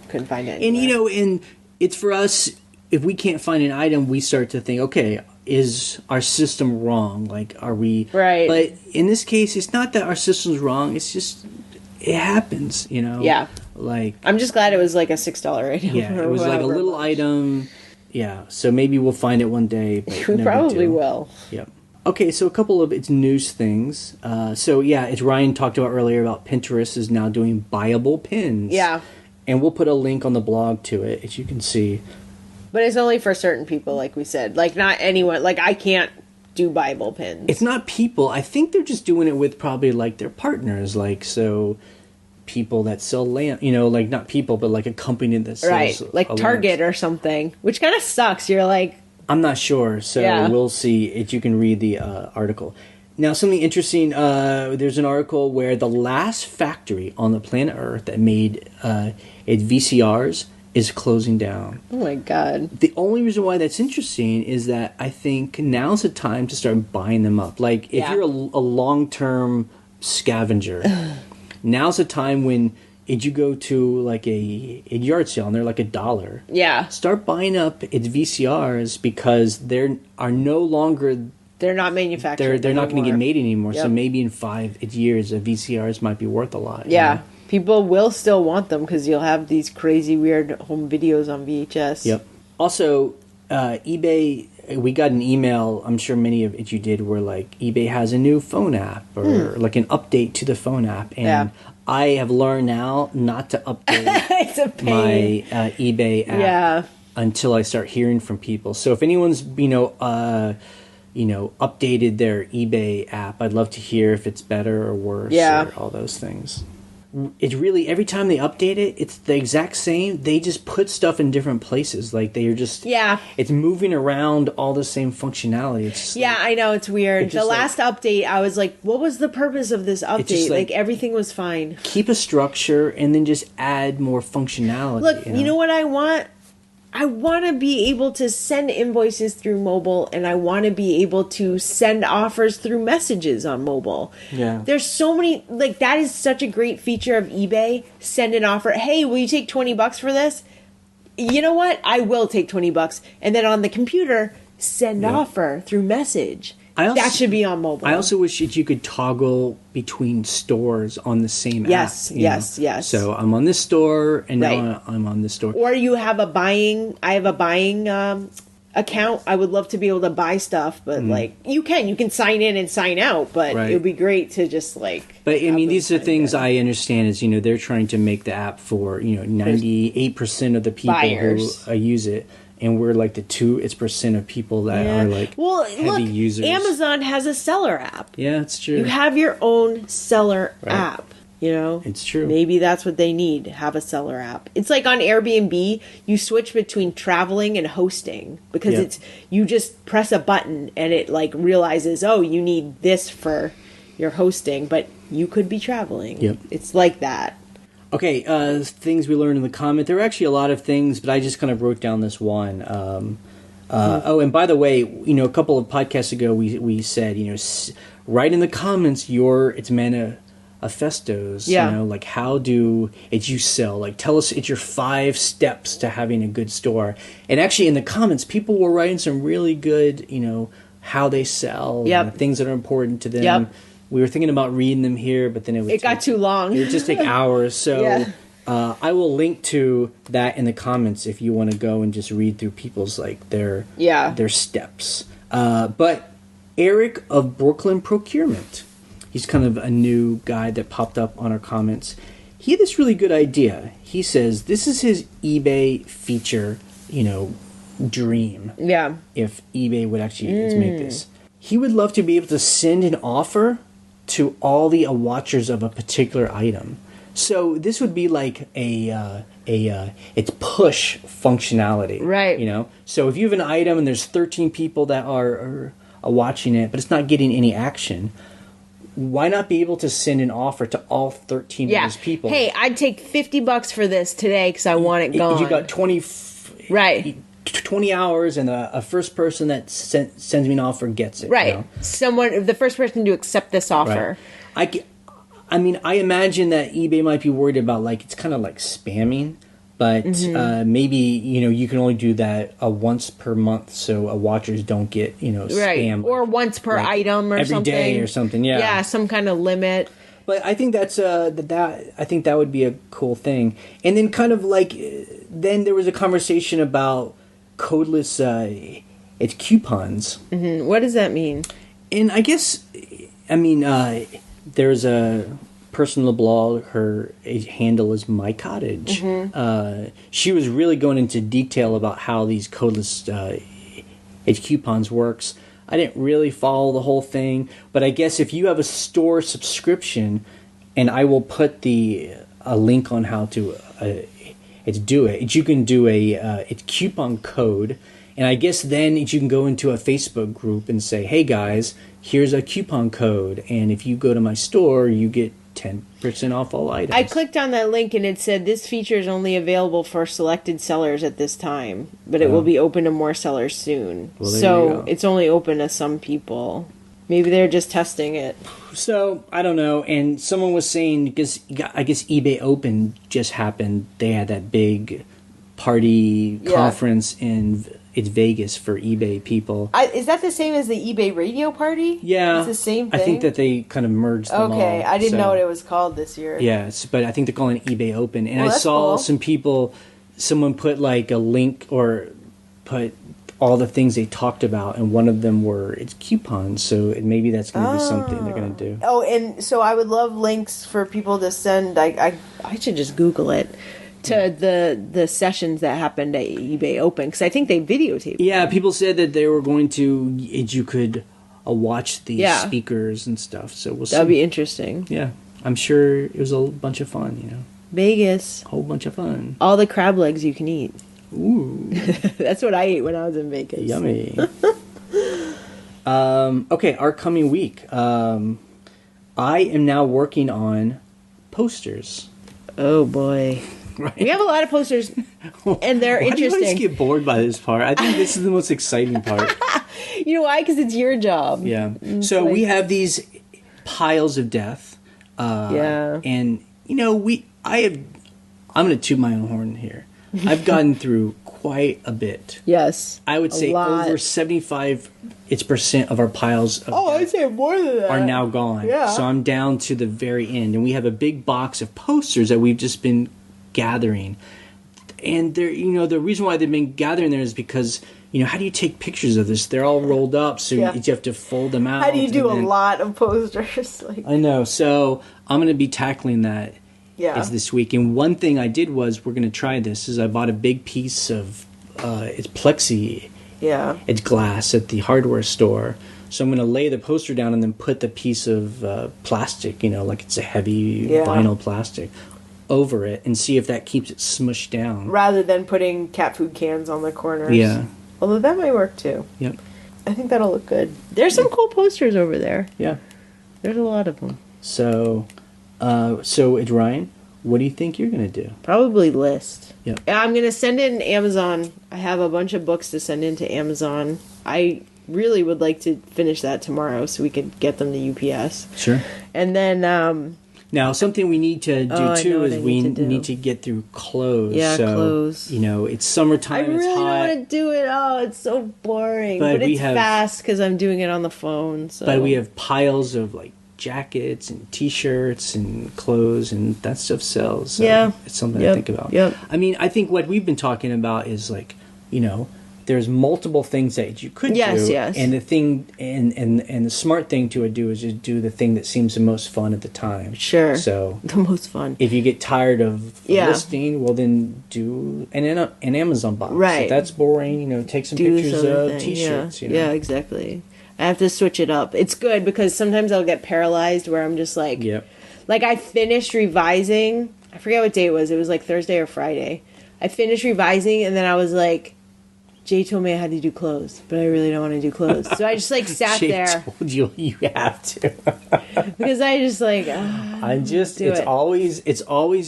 couldn't find it anywhere. And it's for us, if we can't find an item, we start to think, okay, is our system wrong? Like, are we... Right. But in this case, it's not that our system's wrong. It's just, it happens, Yeah. Like... I'm just glad it was like a $6 item. Yeah, it was like a little item. Yeah, so maybe we'll find it one day. But we probably will. Yep. Okay, so a couple of its news things. It's Ryan talked about earlier about Pinterest is now doing buyable pins. Yeah. And we'll put a link on the blog to it, as you can see. But it's only for certain people, like we said. Like, not anyone. Like, I can't do Bible pins. It's not people. I think they're just doing it with probably, like, their partners. Like, so people that sell land, like not people, but like a company that sells like Target lamps. or something, which kind of sucks. You're like, I'm not sure, so we'll see if you can read the article. Now, something interesting, there's an article where the last factory on the planet Earth that made VCRs is closing down. Oh my God. The only reason why that's interesting is that I think now's the time to start buying them up. Like, if you're a long-term scavenger, now's the time when if you go to like a yard sale and they're like $1. Yeah. Start buying up its VCRs because they're no longer... They're not manufactured. They're not going to get made anymore. Yep. So maybe in 5 years, a VCRs might be worth a lot. Yeah. People will still want them because you'll have these crazy, weird home videos on VHS. Yep. Also, eBay, we got an email, I'm sure many of it you did, where like eBay has a new phone app or like an update to the phone app. And I have learned now not to update It's a pain. my eBay app until I start hearing from people. So if anyone's, updated their eBay app, I'd love to hear if it's better or worse or all those things. It's really, every time they update it, it's the exact same. They just put stuff in different places. Like, they are just... Yeah. It's moving around all the same functionality. It's just I know, it's weird. The last update, I was like, what was the purpose of this update? Like, everything was fine. Keep a structure and then just add more functionality. Look, you know what I want? I want to be able to send invoices through mobile, and I want to be able to send offers through messages on mobile. Yeah. There's so many, like, that is such a great feature of eBay. Send an offer. Hey, will you take $20 for this? You know what? I will take $20. And then on the computer, send offer through message. That should be on mobile. I also wish that you could toggle between stores on the same app. Yes. So I'm on this store, and now I'm on this store. Or you have a buying... I have a buying account. I would love to be able to buy stuff, but like, you can sign in and sign out, but it would be great to just like... But I mean, these are things I understand is, they're trying to make the app for, 98% of the people who use it. And we're like the 2% of people that are like heavy users. Amazon has a seller app. Yeah, it's true. You have your own seller app. It's true. Maybe that's what they need. Have a seller app. It's like on Airbnb, you switch between traveling and hosting because you just press a button and it like realizes, oh, you need this for your hosting, but you could be traveling. Yep. It's like that. Okay, things we learned in the comment. There were actually a lot of things, but I just kind of wrote down this one. Oh, and by the way, a couple of podcasts ago, we said, write in the comments it's manifestos. Like how do you sell? Like tell us it's your 5 steps to having a good store. And actually, in the comments, people were writing some really good, how they sell, things that are important to them. Yep. We were thinking about reading them here, but then it got too long. It would just take hours. So I will link to that in the comments if you want to go and just read through people's their steps. But Eric of Brooklyn Procurement, he's kind of a new guy that popped up on our comments. He had this really good idea. He says this is his eBay feature, dream. Yeah. If eBay would actually make this, he would love to be able to send an offer to all the watchers of a particular item. So this would be like it's push functionality, right? So if you have an item and there's 13 people that are watching it, but it's not getting any action, why not be able to send an offer to all 13 of those people? Hey, I'd take $50 for this today because I want it gone. You got 20 hours, and a first person that sends me an offer gets it. Right. The first person to accept this offer. Right. I mean, I imagine that eBay might be worried about, it's kind of like spamming, but maybe, you can only do that once per month so watchers don't get, spam. Or once per item or something. Every day or something, Yeah, some kind of limit. But I think that's I think that would be a cool thing. And then kind of then there was a conversation about codeless it's coupons. Mm-hmm. What does that mean? And I guess there's a person on the blog, her handle is My Cottage. She was really going into detail about how these codeless coupons works. I didn't really follow the whole thing, but I guess if you have a store subscription, and I will put the a link on how to do it. You can do a coupon code, and I guess then you can go into a Facebook group and say, hey guys, here's a coupon code, and if you go to my store, you get 10% off all items. I clicked on that link and it said this feature is only available for selected sellers at this time, but it will be open to more sellers soon. Well, so it's only open to some people. Maybe they're just testing it. So, I don't know. And someone was saying, because I guess eBay Open just happened. They had that big party conference in Vegas for eBay people. Is that the same as the eBay radio party? Yeah. It's the same thing? I think that they kind of merged them all. Okay, I didn't know what it was called this year. Yes, but I think they're calling it eBay Open. And I saw some people, someone put like a link or put all the things they talked about, and one of them it's coupons, so maybe that's going to be something they're going to do. Oh, and so I would love links for people to send. I should just Google it. To the sessions that happened at eBay Open, because I think they videotaped. Yeah, people said that they were going to. You could watch the speakers and stuff. So we'll see. That'd be interesting. Yeah, I'm sure it was a bunch of fun. Vegas, whole bunch of fun. All the crab legs you can eat. Ooh, that's what I ate when I was in Vegas. Yummy. Okay, our coming week. I am now working on posters. Oh boy. Right. We have a lot of posters, and they're interesting. Why do you always get bored by this part? I think this is the most exciting part. You know why? Because it's your job. Yeah. So we have these piles of death. And I'm going to toot my own horn here. I've gotten through quite a bit. Yes. I would say over 75% of our piles of I'd say more than that. are now gone. Yeah. So I'm down to the very end, and we have a big box of posters that we've just been gathering. And the reason why they've been gathering there is because how do you take pictures of this? They're all rolled up, so you have to fold them out. How do you do a lot of posters? I know. So I'm going to be tackling that this week. And one thing I did was, we're going to try this, is I bought a big piece of it's plexi. Yeah. It's glass at the hardware store. So I'm going to lay the poster down and then put the piece of plastic, like it's a heavy vinyl plastic, over it, and see if that keeps it smushed down. Rather than putting cat food cans on the corners. Yeah. Although that might work too. Yep. I think that'll look good. There's some cool posters over there. Yeah. There's a lot of them. So Ryan, what do you think you're going to do? Probably list. Yep. I'm going to send it in Amazon. I have a bunch of books to send into Amazon. I really would like to finish that tomorrow so we could get them to UPS. Sure. And then... now, something we need to do too is we need to get through clothes. Yeah, so, clothes. It's summertime. I really it's hot. don't want to do it. Oh, it's so boring. But it's fast because I'm doing it on the phone. So. But we have piles of jackets and T-shirts and clothes, and that stuff sells. So it's something to think about. Yep. I mean, I think what we've been talking about is there's multiple things that you could do. Yes. And the thing and the smart thing to do is just do the thing that seems the most fun at the time. Sure. So the most fun. If you get tired of listing, well then do an Amazon box. Right. If that's boring, take some pictures of T-shirts. Yeah, exactly. I have to switch it up. It's good because sometimes I'll get paralyzed where I'm just like I finished revising. I forget what day it was. It was Thursday or Friday. I finished revising and then I was like, Jay told me I had to do clothes, but I really don't want to do clothes. So I just sat Jay there. Told you have to. Because I just it's always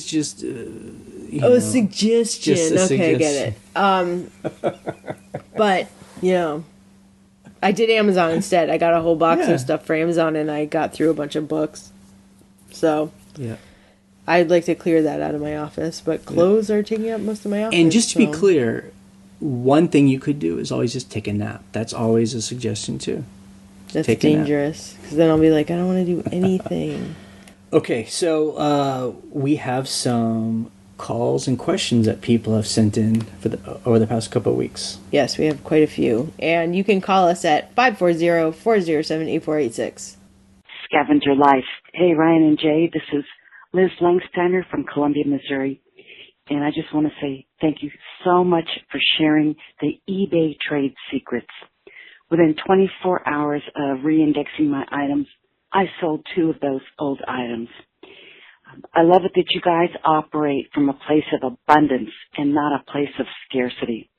just a suggestion. Just a suggestion. I get it. But I did Amazon instead. I got a whole box of stuff for Amazon, and I got through a bunch of books. So I'd like to clear that out of my office, but clothes are taking up most of my office. And just to be clear, one thing you could do is always just take a nap. That's always a suggestion too. That's dangerous, because then I'll be like, I don't want to do anything. Okay, so we have some calls and questions that people have sent in over the past couple of weeks. Yes, we have quite a few. And you can call us at 540-407-8486. Scavenger Life. Hey, Ryan and Jay, this is Liz Langsteiner from Columbia, Missouri. And I just want to say thank you so much for sharing the eBay trade secrets. Within 24 hours of re-indexing my items, I sold 2 of those old items. I love it that you guys operate from a place of abundance and not a place of scarcity.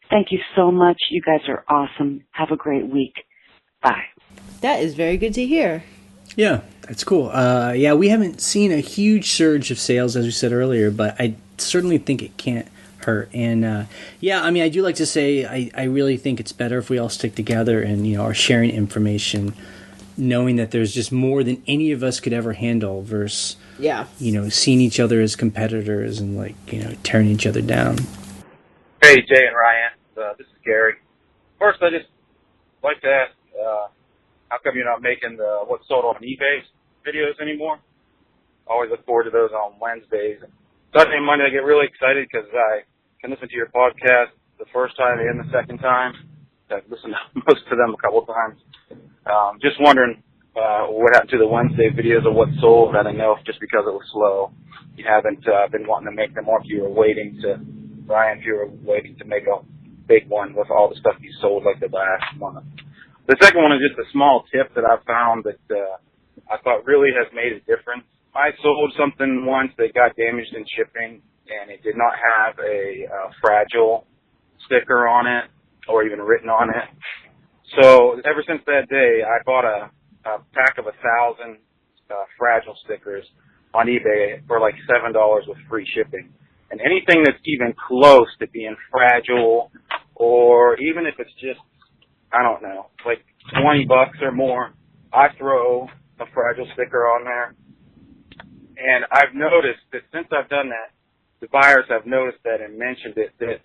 Thank you so much. You guys are awesome. Have a great week. Bye. That is very good to hear. Yeah, that's cool. Yeah, we haven't seen a huge surge of sales, as we said earlier, but I certainly think it can't hurt. And yeah, I mean, I do like to say I really think it's better if we all stick together and, you know, are sharing information, knowing that there's just more than any of us could ever handle versus, you know, seeing each other as competitors and, like, you know, tearing each other down. Hey, Jay and Ryan. This is Gary. First, I just like to ask, how come you're not making the what's sold on eBay videos anymore? I always look forward to those on Wednesdays. Sunday and Monday I get really excited because I can listen to your podcast the first time and the second time. I've listened to most of them a couple of times. Just wondering what happened to the Wednesday videos of what's sold. I don't know if just because it was slow you haven't been wanting to make them, or if you were waiting to, Ryan, if you were waiting to make a big one with all the stuff you sold like the last month. The second one is just a small tip that I found that I thought really has made a difference. I sold something once that got damaged in shipping, and it did not have a fragile sticker on it or even written on it. So ever since that day, I bought a pack of 1,000 fragile stickers on eBay for like $7 with free shipping. And anything that's even close to being fragile, or even if it's just, I don't know, like $20 or more, I throw a fragile sticker on there. And I've noticed that since I've done that, the buyers have noticed that and mentioned it, that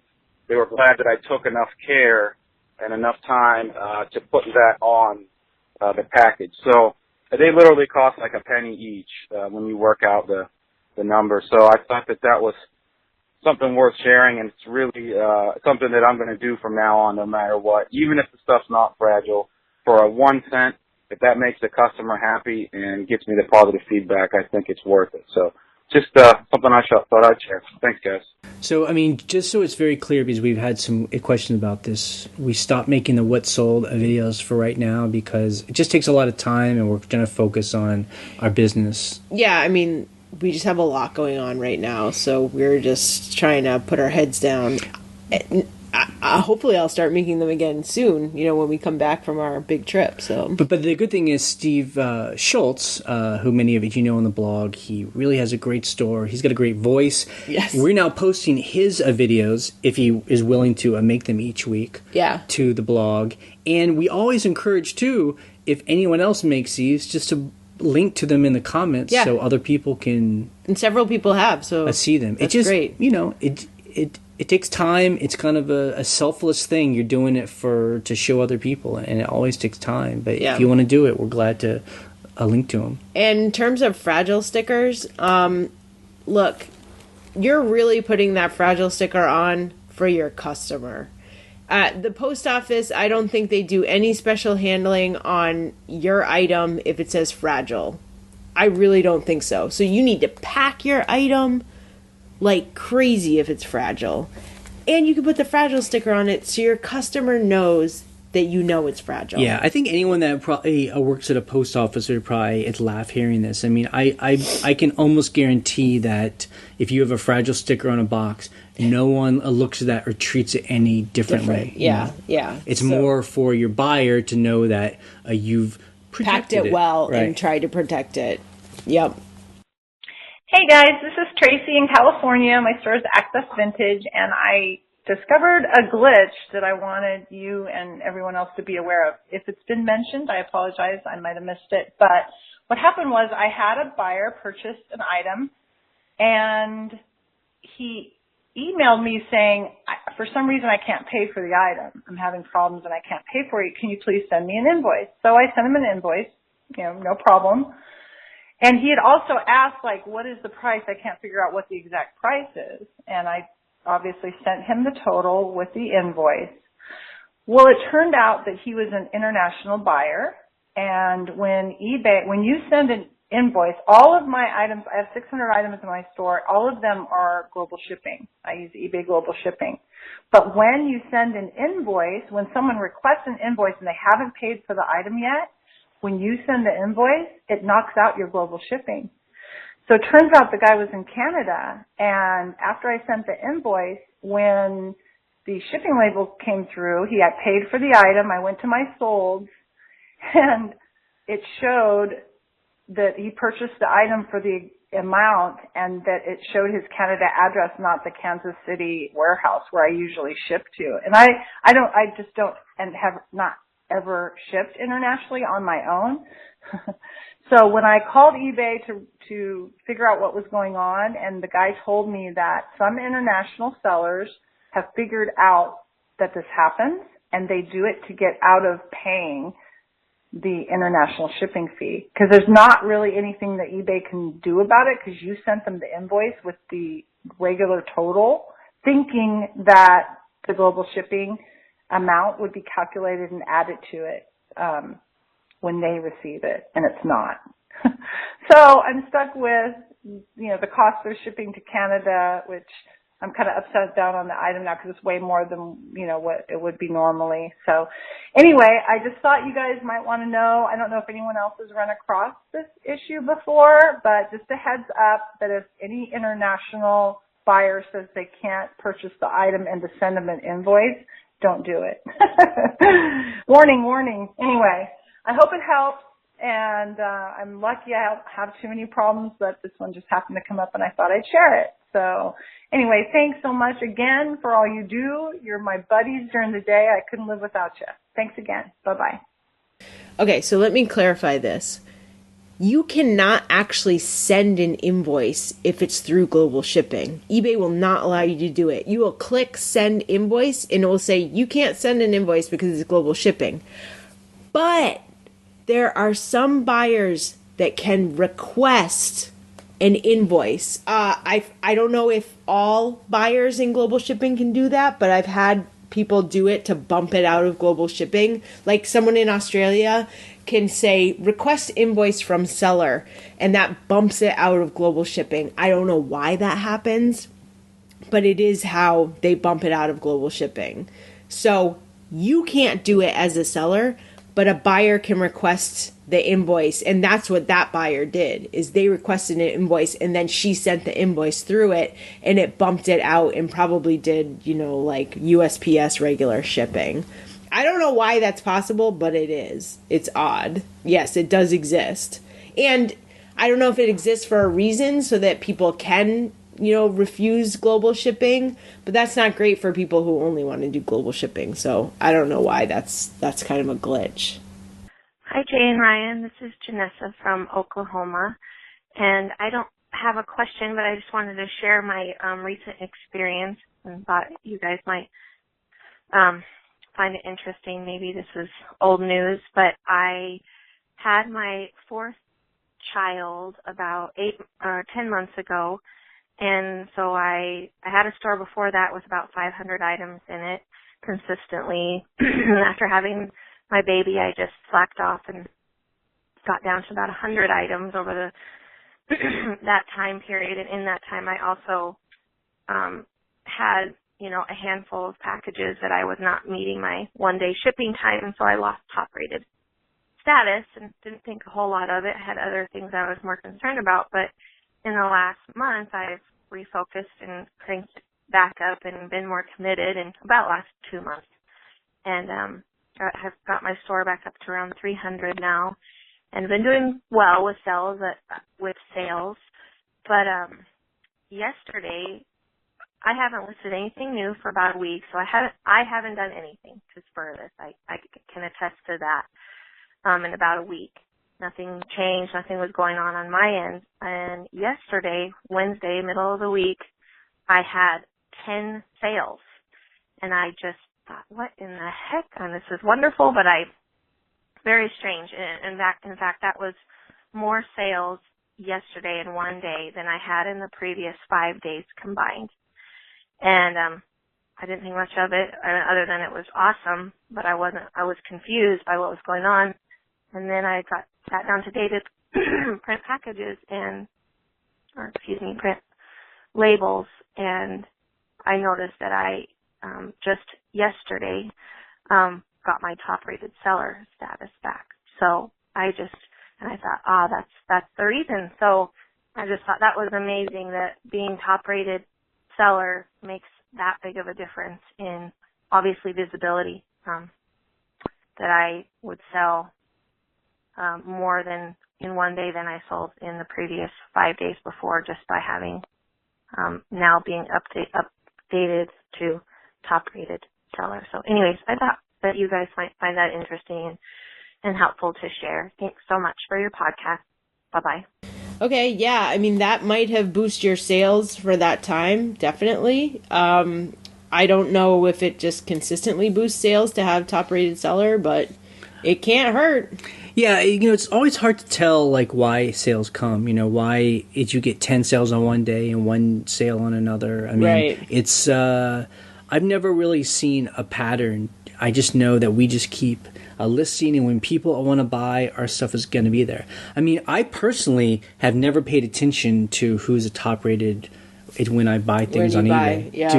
they were glad that I took enough care and enough time to put that on the package. So they literally cost like a penny each when you work out the number. So I thought that was something worth sharing, and it's really something that I'm going to do from now on no matter what. Even if the stuff's not fragile, for a 1 cent, if that makes the customer happy and gets me the positive feedback, I think it's worth it. So just something I thought I'd share. Thanks, guys. So, I mean, just so it's very clear, because we've had some questions about this, we stopped making the what sold videos for right now because it just takes a lot of time and we're going to focus on our business. Yeah, I mean, we just have a lot going on right now, so we're just trying to put our heads down. Hopefully I'll start making them again soon, you know, when we come back from our big trip. So, But the good thing is Steve Schultz, who many of you know on the blog, he really has a great store. He's got a great voice. Yes. We're now posting his videos, if he is willing to make them each week, to the blog. And we always encourage, too, if anyone else makes these, just to link to them in the comments so other people can... And several people have, so... see them. That's it just, great. You know, it takes time. It's kind of a selfless thing. You're doing it to show other people, and it always takes time. But if you want to do it, we're glad to link to them. And in terms of fragile stickers, look, you're really putting that fragile sticker on for your customer. The post office, I don't think they do any special handling on your item if it says fragile. I really don't think so. So you need to pack your item like crazy if it's fragile. And you can put the fragile sticker on it so your customer knows that you know it's fragile. Yeah, I think anyone that probably works at a post office would probably laugh hearing this. I mean, I can almost guarantee that if you have a fragile sticker on a box, no one looks at that or treats it any differently. Yeah, you know? It's more for your buyer to know that you've packed it well and tried to protect it. Yep. Hey guys, this is Tracy in California. My store is Access Vintage, and I discovered a glitch that I wanted you and everyone else to be aware of. If it's been mentioned, I apologize. I might have missed it. But what happened was I had a buyer purchase an item, and he emailed me saying, for some reason I can't pay for the item. I'm having problems and I can't pay for it. Can you please send me an invoice? So I sent him an invoice, no problem. And he had also asked, like, what is the price? I can't figure out what the exact price is. And I obviously sent him the total with the invoice. Well, it turned out that he was an international buyer. And when you send an invoice, all of my items, I have 600 items in my store, all of them are global shipping. I use eBay Global Shipping. But when you send an invoice, when someone requests an invoice and they haven't paid for the item yet, when you send the invoice, it knocks out your global shipping. So it turns out the guy was in Canada, and after I sent the invoice, when the shipping label came through, he had paid for the item. I went to my solds, and it showed that he purchased the item for the amount, and that it showed his Canada address, not the Kansas City warehouse where I usually ship to. And I just don't, and have not ever shipped internationally on my own. So when I called eBay to figure out what was going on, and the guy told me that some international sellers have figured out that this happens, and they do it to get out of paying the international shipping fee. Because there's not really anything that eBay can do about it, because you sent them the invoice with the regular total, thinking that the global shipping amount would be calculated and added to it when they receive it, and it's not. So I'm stuck with, the cost of shipping to Canada, which I'm kind of upside down on the item now because it's way more than, what it would be normally. So anyway, I just thought you guys might want to know. I don't know if anyone else has run across this issue before, but just a heads up that if any international buyer says they can't purchase the item and to send them an invoice, don't do it. Warning, warning. Anyway, I hope it helps. And I'm lucky I don't have too many problems, but this one just happened to come up and I thought I'd share it. So anyway, thanks so much again for all you do. You're my buddies during the day. I couldn't live without you. Thanks again. Bye-bye. Okay, so let me clarify this. You cannot actually send an invoice if it's through global shipping. eBay will not allow you to do it. You will click send invoice and it will say you can't send an invoice because it's global shipping. But there are some buyers that can request an invoice. I don't know if all buyers in global shipping can do that, but I've had people do it to bump it out of global shipping. Like someone in Australia can say request invoice from seller, and that bumps it out of global shipping. I don't know why that happens, but it is how they bump it out of global shipping. So you can't do it as a seller, but a buyer can request the invoice, and that's what that buyer did, is they requested an invoice, and then she sent the invoice through it, and it bumped it out and probably did, like USPS regular shipping. I don't know why that's possible, but it is. It's odd. Yes, it does exist. And I don't know if it exists for a reason so that people can, refuse global shipping, but that's not great for people who only want to do global shipping. So I don't know why that's kind of a glitch. Hi, Jay and Ryan. This is Janessa from Oklahoma, and I don't have a question, but I just wanted to share my recent experience and thought you guys might find it interesting. Maybe this is old news, but I had my fourth child about 10 months ago. And so I had a store before that with about 500 items in it consistently. After having my baby, I just slacked off and got down to about 100 items over that time period. And in that time, I also had, a handful of packages that I was not meeting my one-day shipping time, and so I lost top-rated status and didn't think a whole lot of it. I had other things I was more concerned about, but in the last month, I've refocused and cranked back up and been more committed in about last 2 months. And I've got my store back up to around 300 now and been doing well with sales. But yesterday, I haven't listed anything new for about a week, so I haven't done anything to spur this. I can attest to that in about a week. Nothing changed. Nothing was going on my end. And yesterday, Wednesday, middle of the week, I had 10 sales. And I just thought, what in the heck? And this is wonderful, but very strange. In fact, that was more sales yesterday in one day than I had in the previous 5 days combined. And I didn't think much of it other than it was awesome, but I was confused by what was going on. And then I sat down today to print packages print labels, and I noticed that I just yesterday got my top-rated seller status back. So I thought, that's the reason. So I just thought that was amazing that being top-rated seller makes that big of a difference in, obviously, visibility, that I would sell more than in one day than I sold in the previous 5 days before, just by having now being updated to top-rated seller. So anyways, I thought that you guys might find that interesting and helpful to share. Thanks so much for your podcast. Bye-bye. Okay, yeah, I mean, that might have boosted your sales for that time, definitely. I don't know if it just consistently boosts sales to have top-rated seller, but it can't hurt. Yeah, it's always hard to tell, like, why sales come. Why did you get 10 sales on one day and one sale on another? I mean, right. It's, I've never really seen a pattern. I just know that we just keep a listing, and when people want to buy, our stuff is going to be there. I mean, I personally have never paid attention to who's a top-rated when I buy things on eBay. Yeah.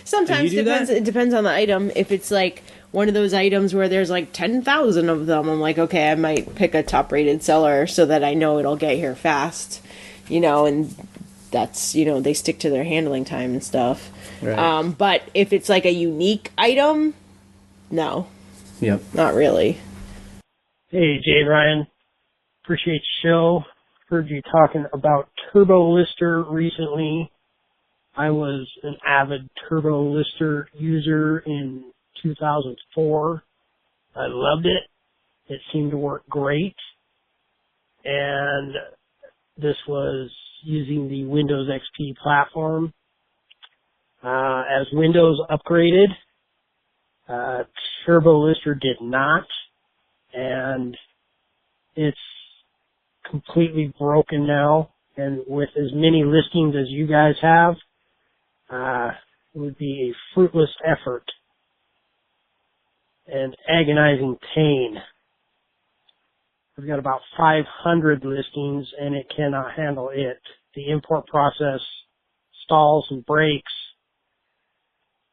Sometimes it depends on the item. If it's like one of those items where there's like 10,000 of them, I'm like, okay, I might pick a top-rated seller so that I know it'll get here fast, and that's, they stick to their handling time and stuff. Right. But if it's like a unique item, no. Yep. Not really. Hey, Jay and Ryan. Appreciate the show. Heard you talking about Turbo Lister recently. I was an avid Turbo Lister user in 2004. I loved it. It seemed to work great. And this was using the Windows XP platform. As Windows upgraded, Turbo Lister did not, and it's completely broken now. And with as many listings as you guys have, it would be a fruitless effort and agonizing pain. We've got about 500 listings, and it cannot handle it. The import process stalls and breaks.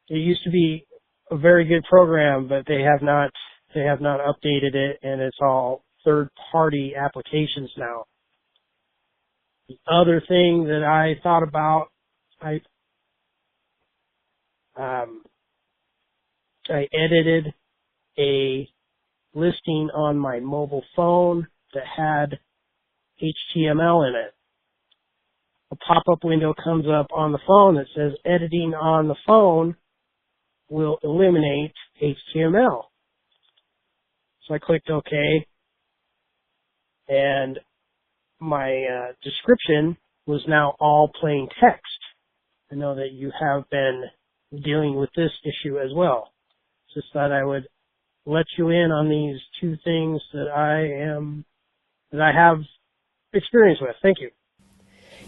It used to be a very good program, but they have not updated it, and it's all third-party applications now. The other thing that I thought about, I edited a listing on my mobile phone that had HTML in it. A pop-up window comes up on the phone that says editing on the phone will eliminate HTML. So I clicked OK, and my description was now all plain text. I know that you have been dealing with this issue as well. Just thought I would let you in on these two things that I have experience with. Thank you.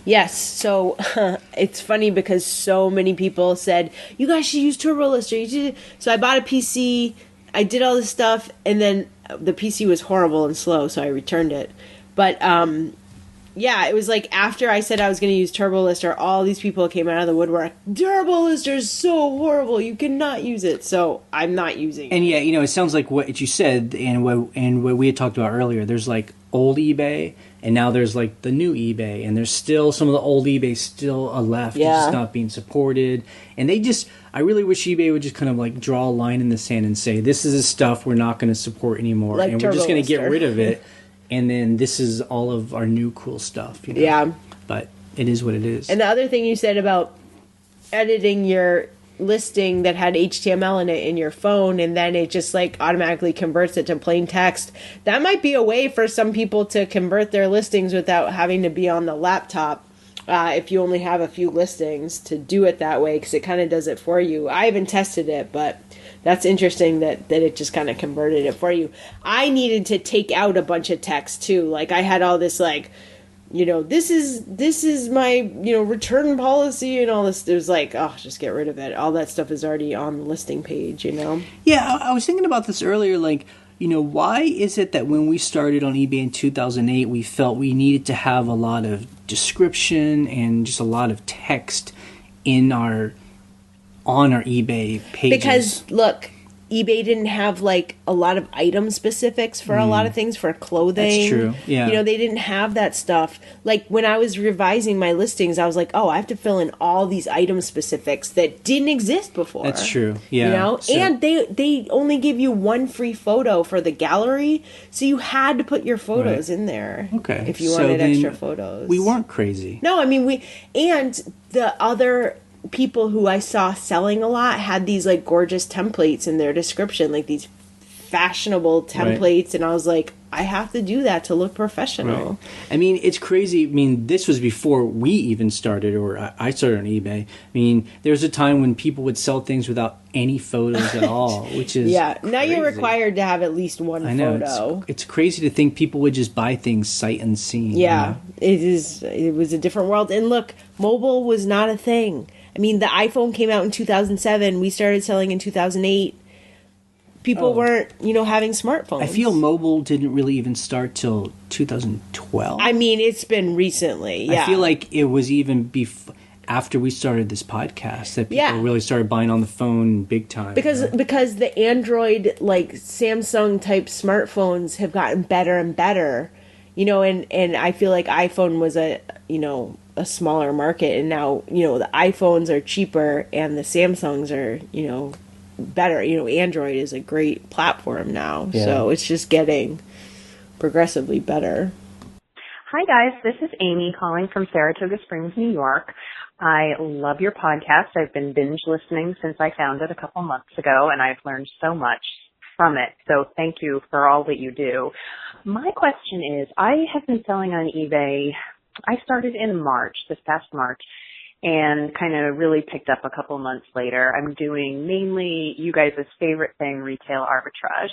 Yes, so it's funny because so many people said, you guys should use Turbo Lister. So I bought a PC, I did all this stuff, and then the PC was horrible and slow, so I returned it. But yeah, it was like after I said I was going to use Turbo Lister, all these people came out of the woodwork. Turbo Lister is so horrible, you cannot use it. So I'm not using it. And yeah, it sounds like what you said and what we had talked about earlier. There's like old eBay, and now there's like the new eBay, and there's still some of the old eBay still left. Yeah. It's just not being supported. And I really wish eBay would just kind of like draw a line in the sand and say, this is the stuff we're not going to support anymore, like and Turbo we're just going to get Lister. rid of it. And then this is all of our new cool stuff. Yeah. But it is what it is. And the other thing you said about editing your listing that had HTML in it in your phone, and then it just like automatically converts it to plain text. That might be a way for some people to convert their listings without having to be on the laptop. If you only have a few listings, to do it that way, because it kind of does it for you. I haven't tested it, but that's interesting that it just kind of converted it for you. I needed to take out a bunch of text too. Like I had all this like, this is my, return policy and all this. There's like, oh, just get rid of it. All that stuff is already on the listing page, Yeah, I was thinking about this earlier, like, why is it that when we started on eBay in 2008, we felt we needed to have a lot of description and just a lot of text on our eBay pages? Because, look, eBay didn't have like a lot of item specifics for a lot of things, for clothing. That's true. Yeah. You know, they didn't have that stuff. Like when I was revising my listings, I was like, oh, I have to fill in all these item specifics that didn't exist before. That's true. Yeah. You know, So, and they only give you one free photo for the gallery, so you had to put your photos in there. Okay. If you So wanted then extra photos. we weren't crazy. No, I mean, and the other people who I saw selling a lot had these like gorgeous templates in their description, like these fashionable templates, and I was like, I have to do that to look professional. Right. I mean, it's crazy. I mean, this was before we even started, or I started on eBay. I mean, there was a time when people would sell things without any photos at all, which is now crazy. you're required to have at least one photo. It's crazy to think people would just buy things sight unseen. Yeah, it is. It was a different world. And look, mobile was not a thing. I mean, the iPhone came out in 2007. We started selling in 2008. People weren't, having smartphones. I feel mobile didn't really even start till 2012. I mean, it's been recently. Yeah. I feel like it was even after we started this podcast that people really started buying on the phone big time. Because the Android, like Samsung type smartphones have gotten better and better, and I feel like iPhone was a smaller market, and now, the iPhones are cheaper and the Samsungs are, better. Android is a great platform now, so it's just getting progressively better. Hi guys, this is Amy calling from Saratoga Springs, New York. I love your podcast. I've been binge listening since I found it a couple months ago, and I've learned so much from it. So thank you for all that you do. My question is, I have been selling on eBay. I started in March, this past March, and kind of really picked up a couple months later. I'm doing mainly you guys' favorite thing, retail arbitrage.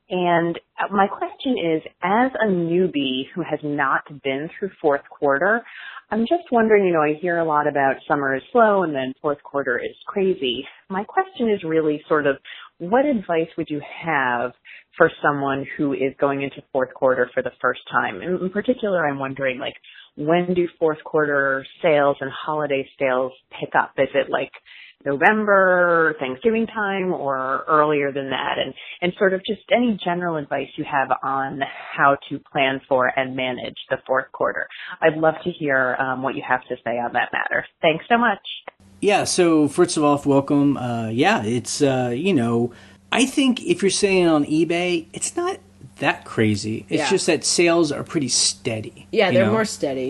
And my question is, as a newbie who has not been through fourth quarter, I'm just wondering, I hear a lot about summer is slow and then fourth quarter is crazy. My question is really sort of, what advice would you have for someone who is going into fourth quarter for the first time? In particular, I'm wondering, like, when do fourth quarter sales and holiday sales pick up? Is it like November, Thanksgiving time, or earlier than that? And sort of just any general advice you have on how to plan for and manage the fourth quarter. I'd love to hear what you have to say on that matter. Thanks so much. Yeah, so first of all, welcome. It's, I think if you're saying on eBay, it's not that crazy. It's just that sales are pretty steady. Yeah, they're more steady.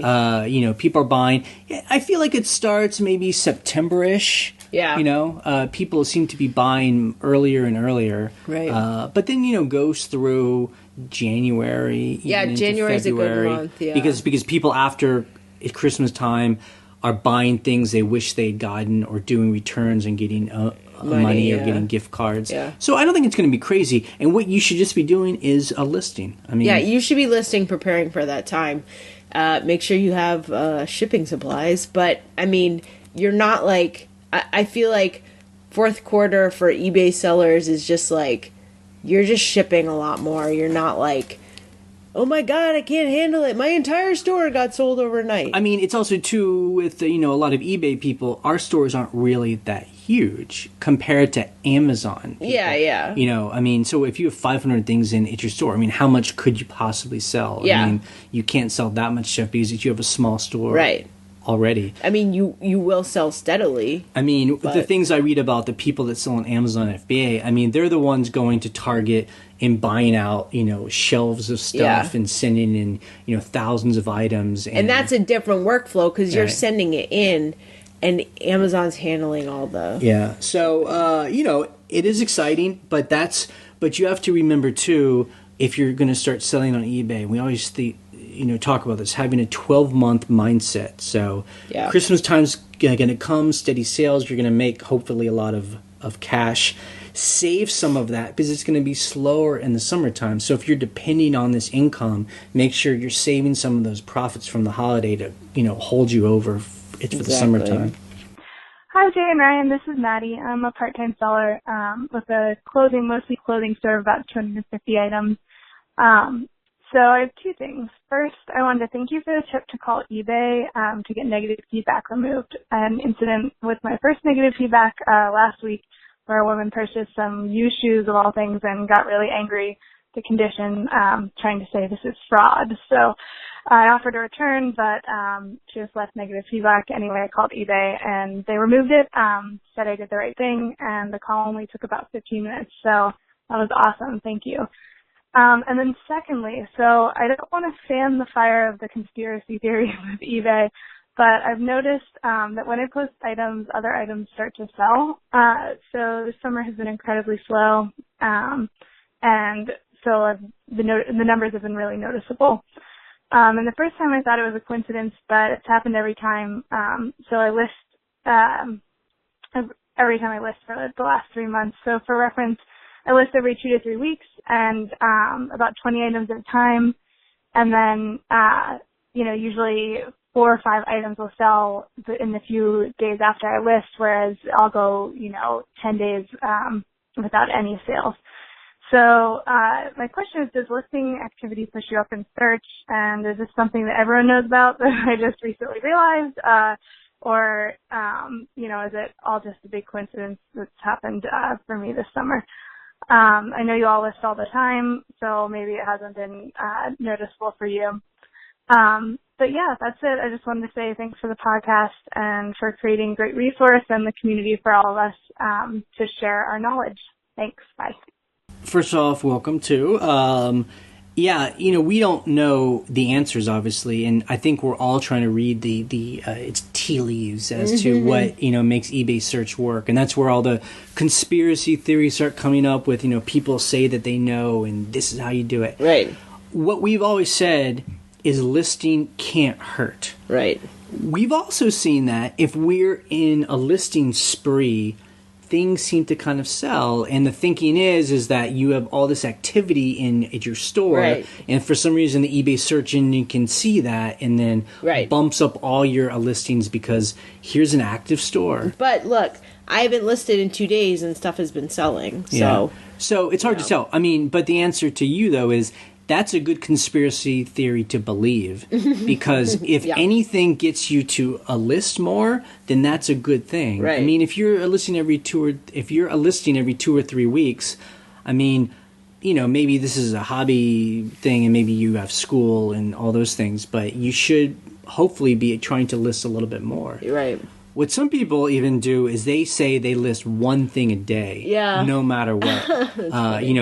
People are buying. I feel like it starts maybe September-ish. Yeah. People seem to be buying earlier and earlier. Right. But then, goes through January. Yeah, January's a good month. Yeah. Because people after Christmas time are buying things they wish they'd gotten, or doing returns and getting money or getting gift cards. Yeah. So I don't think it's going to be crazy. And what you should just be doing is a listing. I mean, you should be preparing for that time. Make sure you have shipping supplies. But I mean, you're not like, I feel like fourth quarter for eBay sellers is just like, you're just shipping a lot more. You're not like, oh my God, I can't handle it. My entire store got sold overnight. I mean, it's also too with, a lot of eBay people, our stores aren't really that huge compared to Amazon people. Yeah. I mean, so if you have 500 things at your store, I mean, how much could you possibly sell? Yeah. I mean, you can't sell that much stuff because you have a small store. Right. Already. I mean, you will sell steadily. I mean, the things I read about the people that sell on Amazon FBA, I mean, they're the ones going to Target and buying out, shelves of stuff and sending in, thousands of items. And that's a different workflow because you're sending it in and Amazon's handling all the... Yeah. So, it is exciting, but you have to remember too, if you're going to start selling on eBay, we always talk about this, having a 12-month mindset. So Christmas time's going to come, steady sales, you're going to make hopefully a lot of cash. Save some of that because it's going to be slower in the summertime. So if you're depending on this income, make sure you're saving some of those profits from the holiday to, hold you over for the summertime. Hi, Jay and Ryan. This is Maddie. I'm a part-time seller with a mostly clothing store of about 250 items. So I have two things. First, I wanted to thank you for the tip to call eBay to get negative feedback removed. An incident with my first negative feedback last week where a woman purchased some used shoes of all things and got really angry at the condition, trying to say this is fraud. So I offered a return, but she just left negative feedback. Anyway, I called eBay and they removed it, said I did the right thing, and the call only took about 15 minutes. So that was awesome. Thank you. And then secondly, so I don't want to fan the fire of the conspiracy theory with eBay, but I've noticed that when I post items, other items start to sell. So this summer has been incredibly slow, and so the numbers have been really noticeable. And the first time I thought it was a coincidence, but it's happened every time. So I list every time I list for the last 3 months. So for reference, I list every 2 to 3 weeks and about 20 items at a time. And then, usually 4 or 5 items will sell in the few days after I list, whereas I'll go, 10 days without any sales. So my question is, does listing activity push you up in search? And is this something that everyone knows about that I just recently realized? Or is it all just a big coincidence that's happened for me this summer? I know you all list all the time, so maybe it hasn't been noticeable for you. But yeah, that's it. I just wanted to say thanks for the podcast and for creating a great resource and the community for all of us to share our knowledge. Thanks. Bye. First off, welcome to. We don't know the answers, obviously, and I think we're all trying to read the it's tea leaves as to what makes eBay search work, and that's where all the conspiracy theories start coming up with. People say that they know, and this is how you do it. Right. What we've always said is listing can't hurt. Right. We've also seen that if we're in a listing spree, things seem to kind of sell, and the thinking is that you have all this activity at your store, right, and for some reason the eBay search engine can see that and then right, bumps up all your listings because here's an active store. But look, I haven't listed in 2 days and stuff has been selling. So it's hard to tell. I mean, but the answer to you though is that's a good conspiracy theory to believe, because if anything gets you to a list more, then that's a good thing. Right. I mean, if you're a listing every 2 or 3 weeks, I mean, maybe this is a hobby thing and maybe you have school and all those things, but you should hopefully be trying to list a little bit more. Right. What some people even do is they say they list one thing a day, no matter what.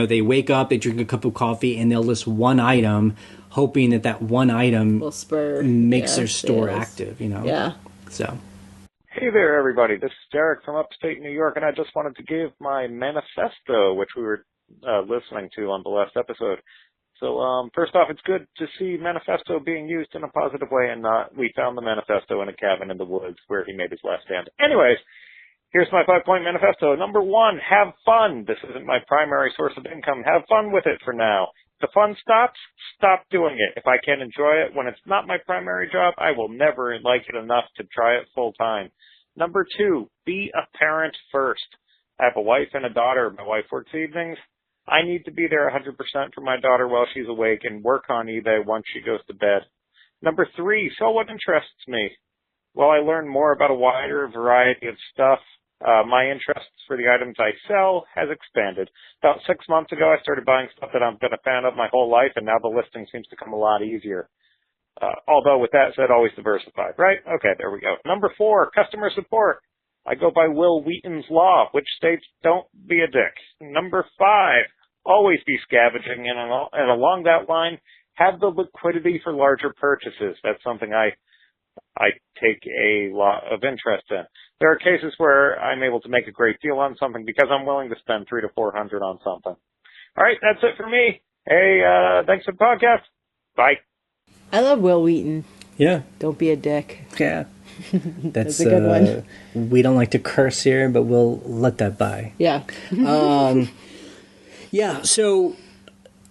They wake up, they drink a cup of coffee, and they'll list one item, hoping that one item will spur makes their store sales. active. Yeah. So. Hey there, everybody. This is Derek from upstate New York, and I just wanted to give my manifesto, which we were listening to on the last episode. So first off, it's good to see manifesto being used in a positive way and not we found the manifesto in a cabin in the woods where he made his last stand. Anyways, here's my 5-point manifesto. Number 1, have fun. This isn't my primary source of income. Have fun with it for now. If the fun stops, stop doing it. If I can't enjoy it when it's not my primary job, I will never like it enough to try it full time. Number 2, be a parent first. I have a wife and a daughter. My wife works evenings. I need to be there 100% for my daughter while she's awake and work on eBay once she goes to bed. Number 3, sell what interests me. While I learn more about a wider variety of stuff, my interest for the items I sell has expanded. About 6 months ago, I started buying stuff that I've been a fan of my whole life, and now the listing seems to come a lot easier. Although, with that said, always diversified, right? Okay, there we go. Number 4, customer support. I go by Will Wheaton's law, which states don't be a dick. Number 5, always be scavenging, and along that line, have the liquidity for larger purchases. That's something I take a lot of interest in. There are cases where I'm able to make a great deal on something because I'm willing to spend $300 to $400 on something. All right, that's it for me. Hey, thanks for the podcast. Bye. I love Will Wheaton. Yeah. Don't be a dick. Yeah. That's a good one. We don't like to curse here, but we'll let that by. Yeah. So,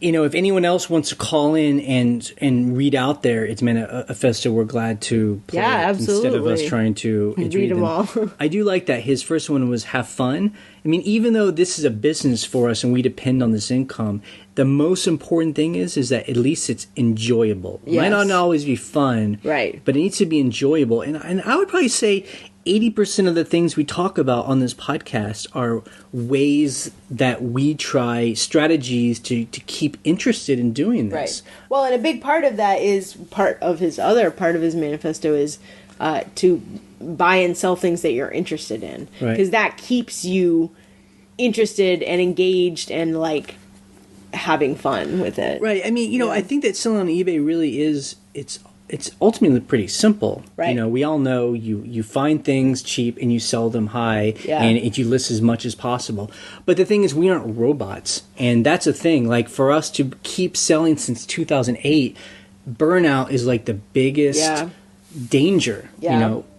if anyone else wants to call in and read out there, it's manifesto, we're glad to play it absolutely. instead of us trying to read them all. I do like that. His first one was have fun. I mean, even though this is a business for us and we depend on this income, the most important thing is that at least it's enjoyable. It might not always be fun, right? But it needs to be enjoyable. And I would probably say 80% of the things we talk about on this podcast are ways that we try strategies to keep interested in doing this. Right. Well, and a big part of that is part of his manifesto is to buy and sell things that you're interested in. Because that keeps you interested and engaged and like having fun with it. Right. I mean, I think that selling on eBay really is, it's ultimately pretty simple. Right. We all know you find things cheap and you sell them high, and you list as much as possible. But the thing is, we aren't robots, and that's a thing. Like, for us to keep selling since 2008, burnout is like the biggest danger,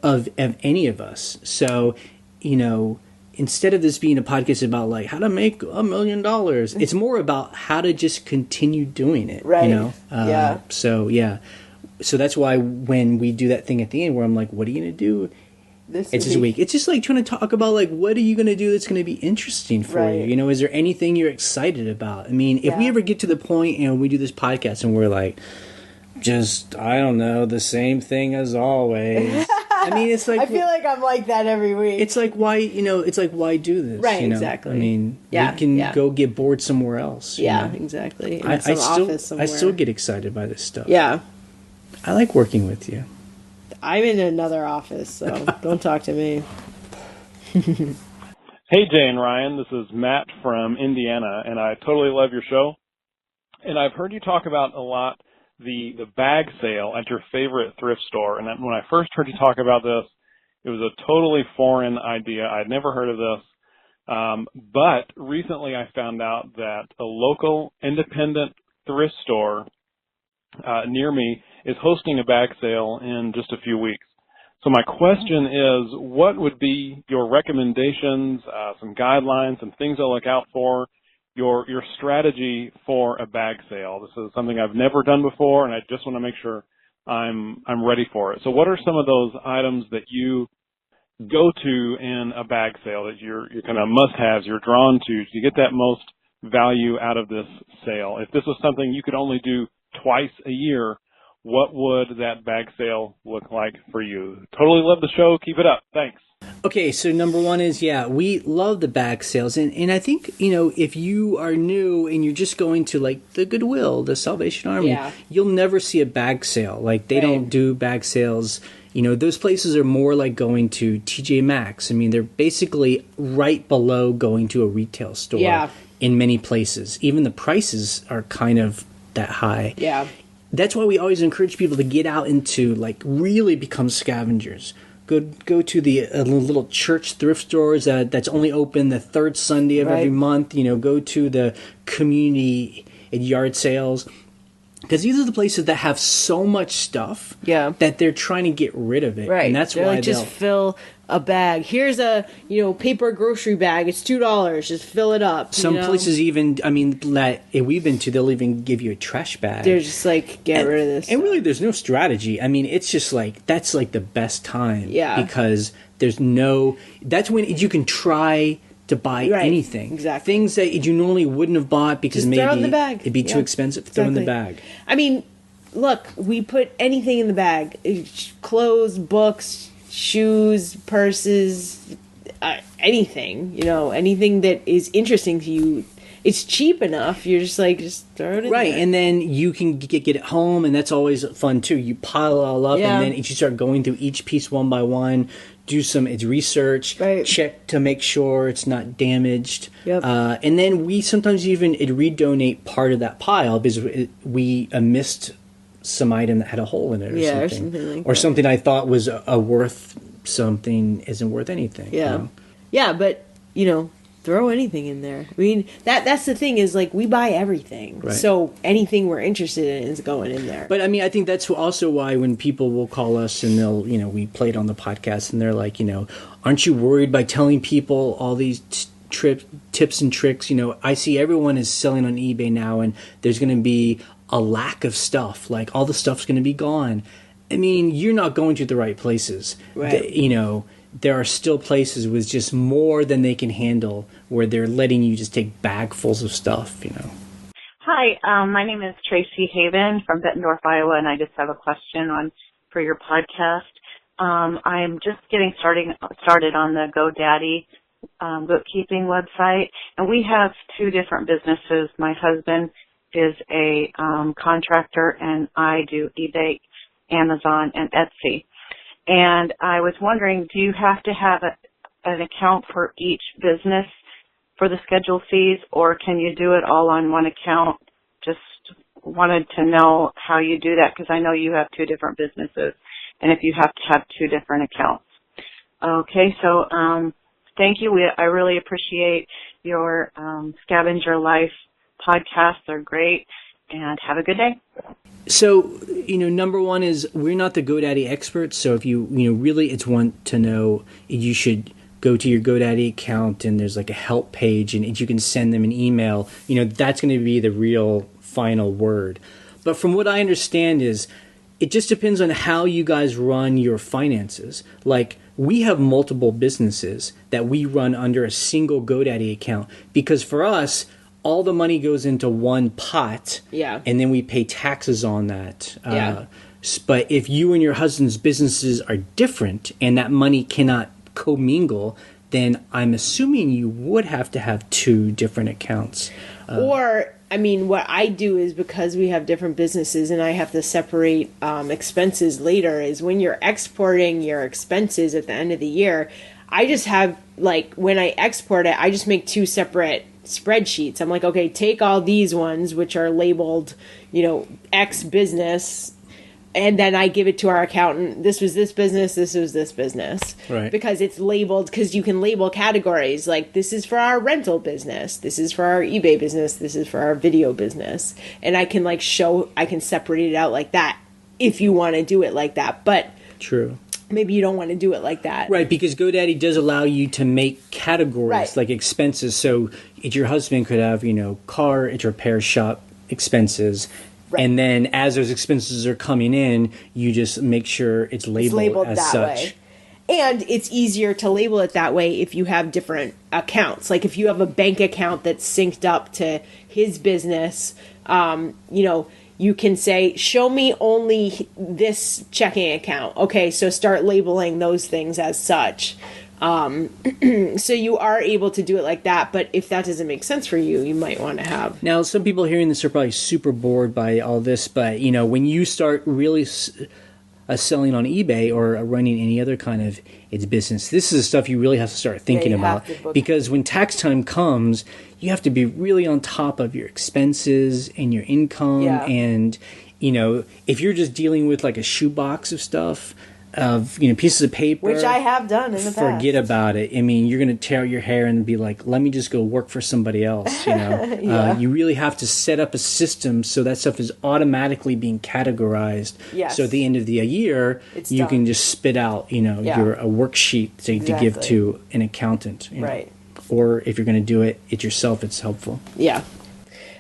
of any of us. So, instead of this being a podcast about like how to make $1 million, it's more about how to just continue doing it. Right. So that's why when we do that thing at the end where I'm like, what are you going to do this week? It's just like trying to talk about like, what are you going to do that's going to be interesting for you? Is there anything you're excited about? I mean, if we ever get to the point and we do this podcast and we're like, just, I don't know, the same thing as always. I mean, it's like, I feel like I'm like that every week. It's like, why, why do this? Right, exactly. I mean, we can go get bored somewhere else. Exactly. Office somewhere. I still get excited by this stuff. Yeah. I like working with you. I'm in another office, so don't talk to me. Hey, Jay and Ryan. This is Matt from Indiana, and I totally love your show. And I've heard you talk about a lot the bag sale at your favorite thrift store. And when I first heard you talk about this, it was a totally foreign idea. I'd never heard of this. But recently I found out that a local independent thrift store near me is hosting a bag sale in just a few weeks. So my question is, what would be your recommendations, some guidelines, some things to look out for, your strategy for a bag sale? This is something I've never done before, and I just want to make sure I'm ready for it. So what are some of those items that you go to in a bag sale that you're kind of must-haves, you're drawn to get that most value out of this sale? If this was something you could only do twice a year, what would that bag sale look like for you? Totally love the show. Keep it up. Thanks. Okay, so number one is, we love the bag sales. And I think, if you are new and you're just going to like the Goodwill, the Salvation Army, you'll never see a bag sale. Like, they don't do bag sales. Those places are more like going to TJ Maxx. I mean, they're basically right below going to a retail store in many places. Even the prices are kind of that high. Yeah. That's why we always encourage people to get out into, like, really become scavengers. Go to the little church thrift stores that's only open the third Sunday of every month. Go to the community yard sales. Because these are the places that have so much stuff that they're trying to get rid of it. Right. And that's they're why like, just fill a bag. Here's a, paper grocery bag. It's $2. Just fill it up. Some places even, that we've been to, they'll even give you a trash bag. They're just like, get rid of this. And really, there's no strategy. I mean, it's just like, that's like the best time. Yeah. Because that's when you can try to buy anything. Exactly. Things that you normally wouldn't have bought because just maybe throw in the bag. It'd be too expensive. Throw in the bag. I mean, look, we put anything in the bag. Clothes, books, shoes, purses, anything. Anything that is interesting to you. It's cheap enough. You're just like, just throw it in there. And then you can get it home, and that's always fun too. You pile it all up, and then you start going through each piece one by one, do some research, check to make sure it's not damaged. Yep. And then we sometimes even redonate part of that pile because we missed some item that had a hole in it or something. Or something I thought was worth something isn't worth anything. Yeah. Yeah, but, throw anything in there. I mean, that's the thing is, like, we buy everything. Right. So anything we're interested in is going in there. But, I mean, I think that's also why when people will call us and they'll, we play it on the podcast and they're like, aren't you worried by telling people all these tips and tricks? I see everyone is selling on eBay now and there's going to be a lack of stuff. Like, all the stuff's going to be gone. I mean, you're not going to the right places. Right. There are still places with just more than they can handle where they're letting you just take bagfuls of stuff, Hi, my name is Tracy Haven from Bettendorf, Iowa, and I just have a question for your podcast. I'm just getting started on the GoDaddy bookkeeping website, and we have two different businesses. My husband is a contractor, and I do eBay, Amazon, and Etsy. And I was wondering, do you have to have an account for each business for the schedule fees, or can you do it all on one account? Just wanted to know how you do that, because I know you have two different businesses, and if you have to have two different accounts. Okay, so thank you. I really appreciate your Scavenger Life podcasts. They're great, and have a good day. So, number one is we're not the GoDaddy experts. So if you really it's one to know, you should go to your GoDaddy account and there's like a help page and you can send them an email. That's going to be the real final word. But from what I understand is it just depends on how you guys run your finances. Like we have multiple businesses that we run under a single GoDaddy account because for us, all the money goes into one pot, and then we pay taxes on that. But if you and your husband's businesses are different and that money cannot commingle, then I'm assuming you would have to have two different accounts. What I do is because we have different businesses and I have to separate expenses later, is when you're exporting your expenses at the end of the year, I just have, when I export it, I just make two separate spreadsheets. I'm like, okay, take all these ones which are labeled, X business, and then I give it to our accountant. This was this business, this was this business. Right. Because it's labeled, because you can label categories, like this is for our rental business, this is for our eBay business, this is for our video business. And I can I can separate it out like that if you want to do it like that. But true. Maybe you don't want to do it like that. Right, because GoDaddy does allow you to make categories like expenses. So your husband could have, car and repair shop expenses. Right. And then as those expenses are coming in, you just make sure it's labeled as that such. Way. And it's easier to label it that way if you have different accounts. Like if you have a bank account that's synced up to his business, you can say, show me only this checking account. Okay, so start labeling those things as such. So you are able to do it like that, but if that doesn't make sense for you, you might want to have. Now, some people hearing this are probably super bored by all this, but, when you start really selling on eBay or running any other kind of business, this is the stuff you really have to start thinking about. Because when tax time comes, you have to be really on top of your expenses and your income. And, if you're just dealing with like a shoebox of stuff, of pieces of paper, which I have done in the past, forget about it. I mean, you're going to tear out your hair and be like, let me just go work for somebody else. You really have to set up a system so that stuff is automatically being categorized. So at the end of the year, you can just spit out a worksheet to give to an accountant. Right. Or if you're going to do it yourself, it's helpful. Yeah.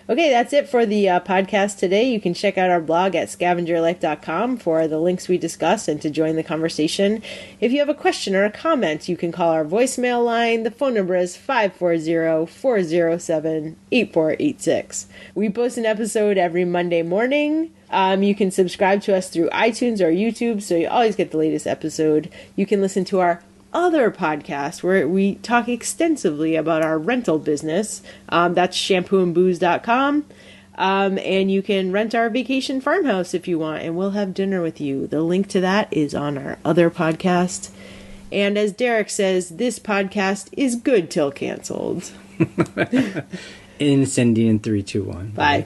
Okay, that's it for the podcast today. You can check out our blog at scavengerlife.com for the links we discussed and to join the conversation. If you have a question or a comment, you can call our voicemail line. The phone number is 540-407-8486. We post an episode every Monday morning. You can subscribe to us through iTunes or YouTube, so you always get the latest episode. You can listen to our other podcast where we talk extensively about our rental business. That's shampooandbooze.com. And you can rent our vacation farmhouse if you want, and we'll have dinner with you. The link to that is on our other podcast. And as Derek says, this podcast is good till canceled. In sending in 3, 2, 1. Bye.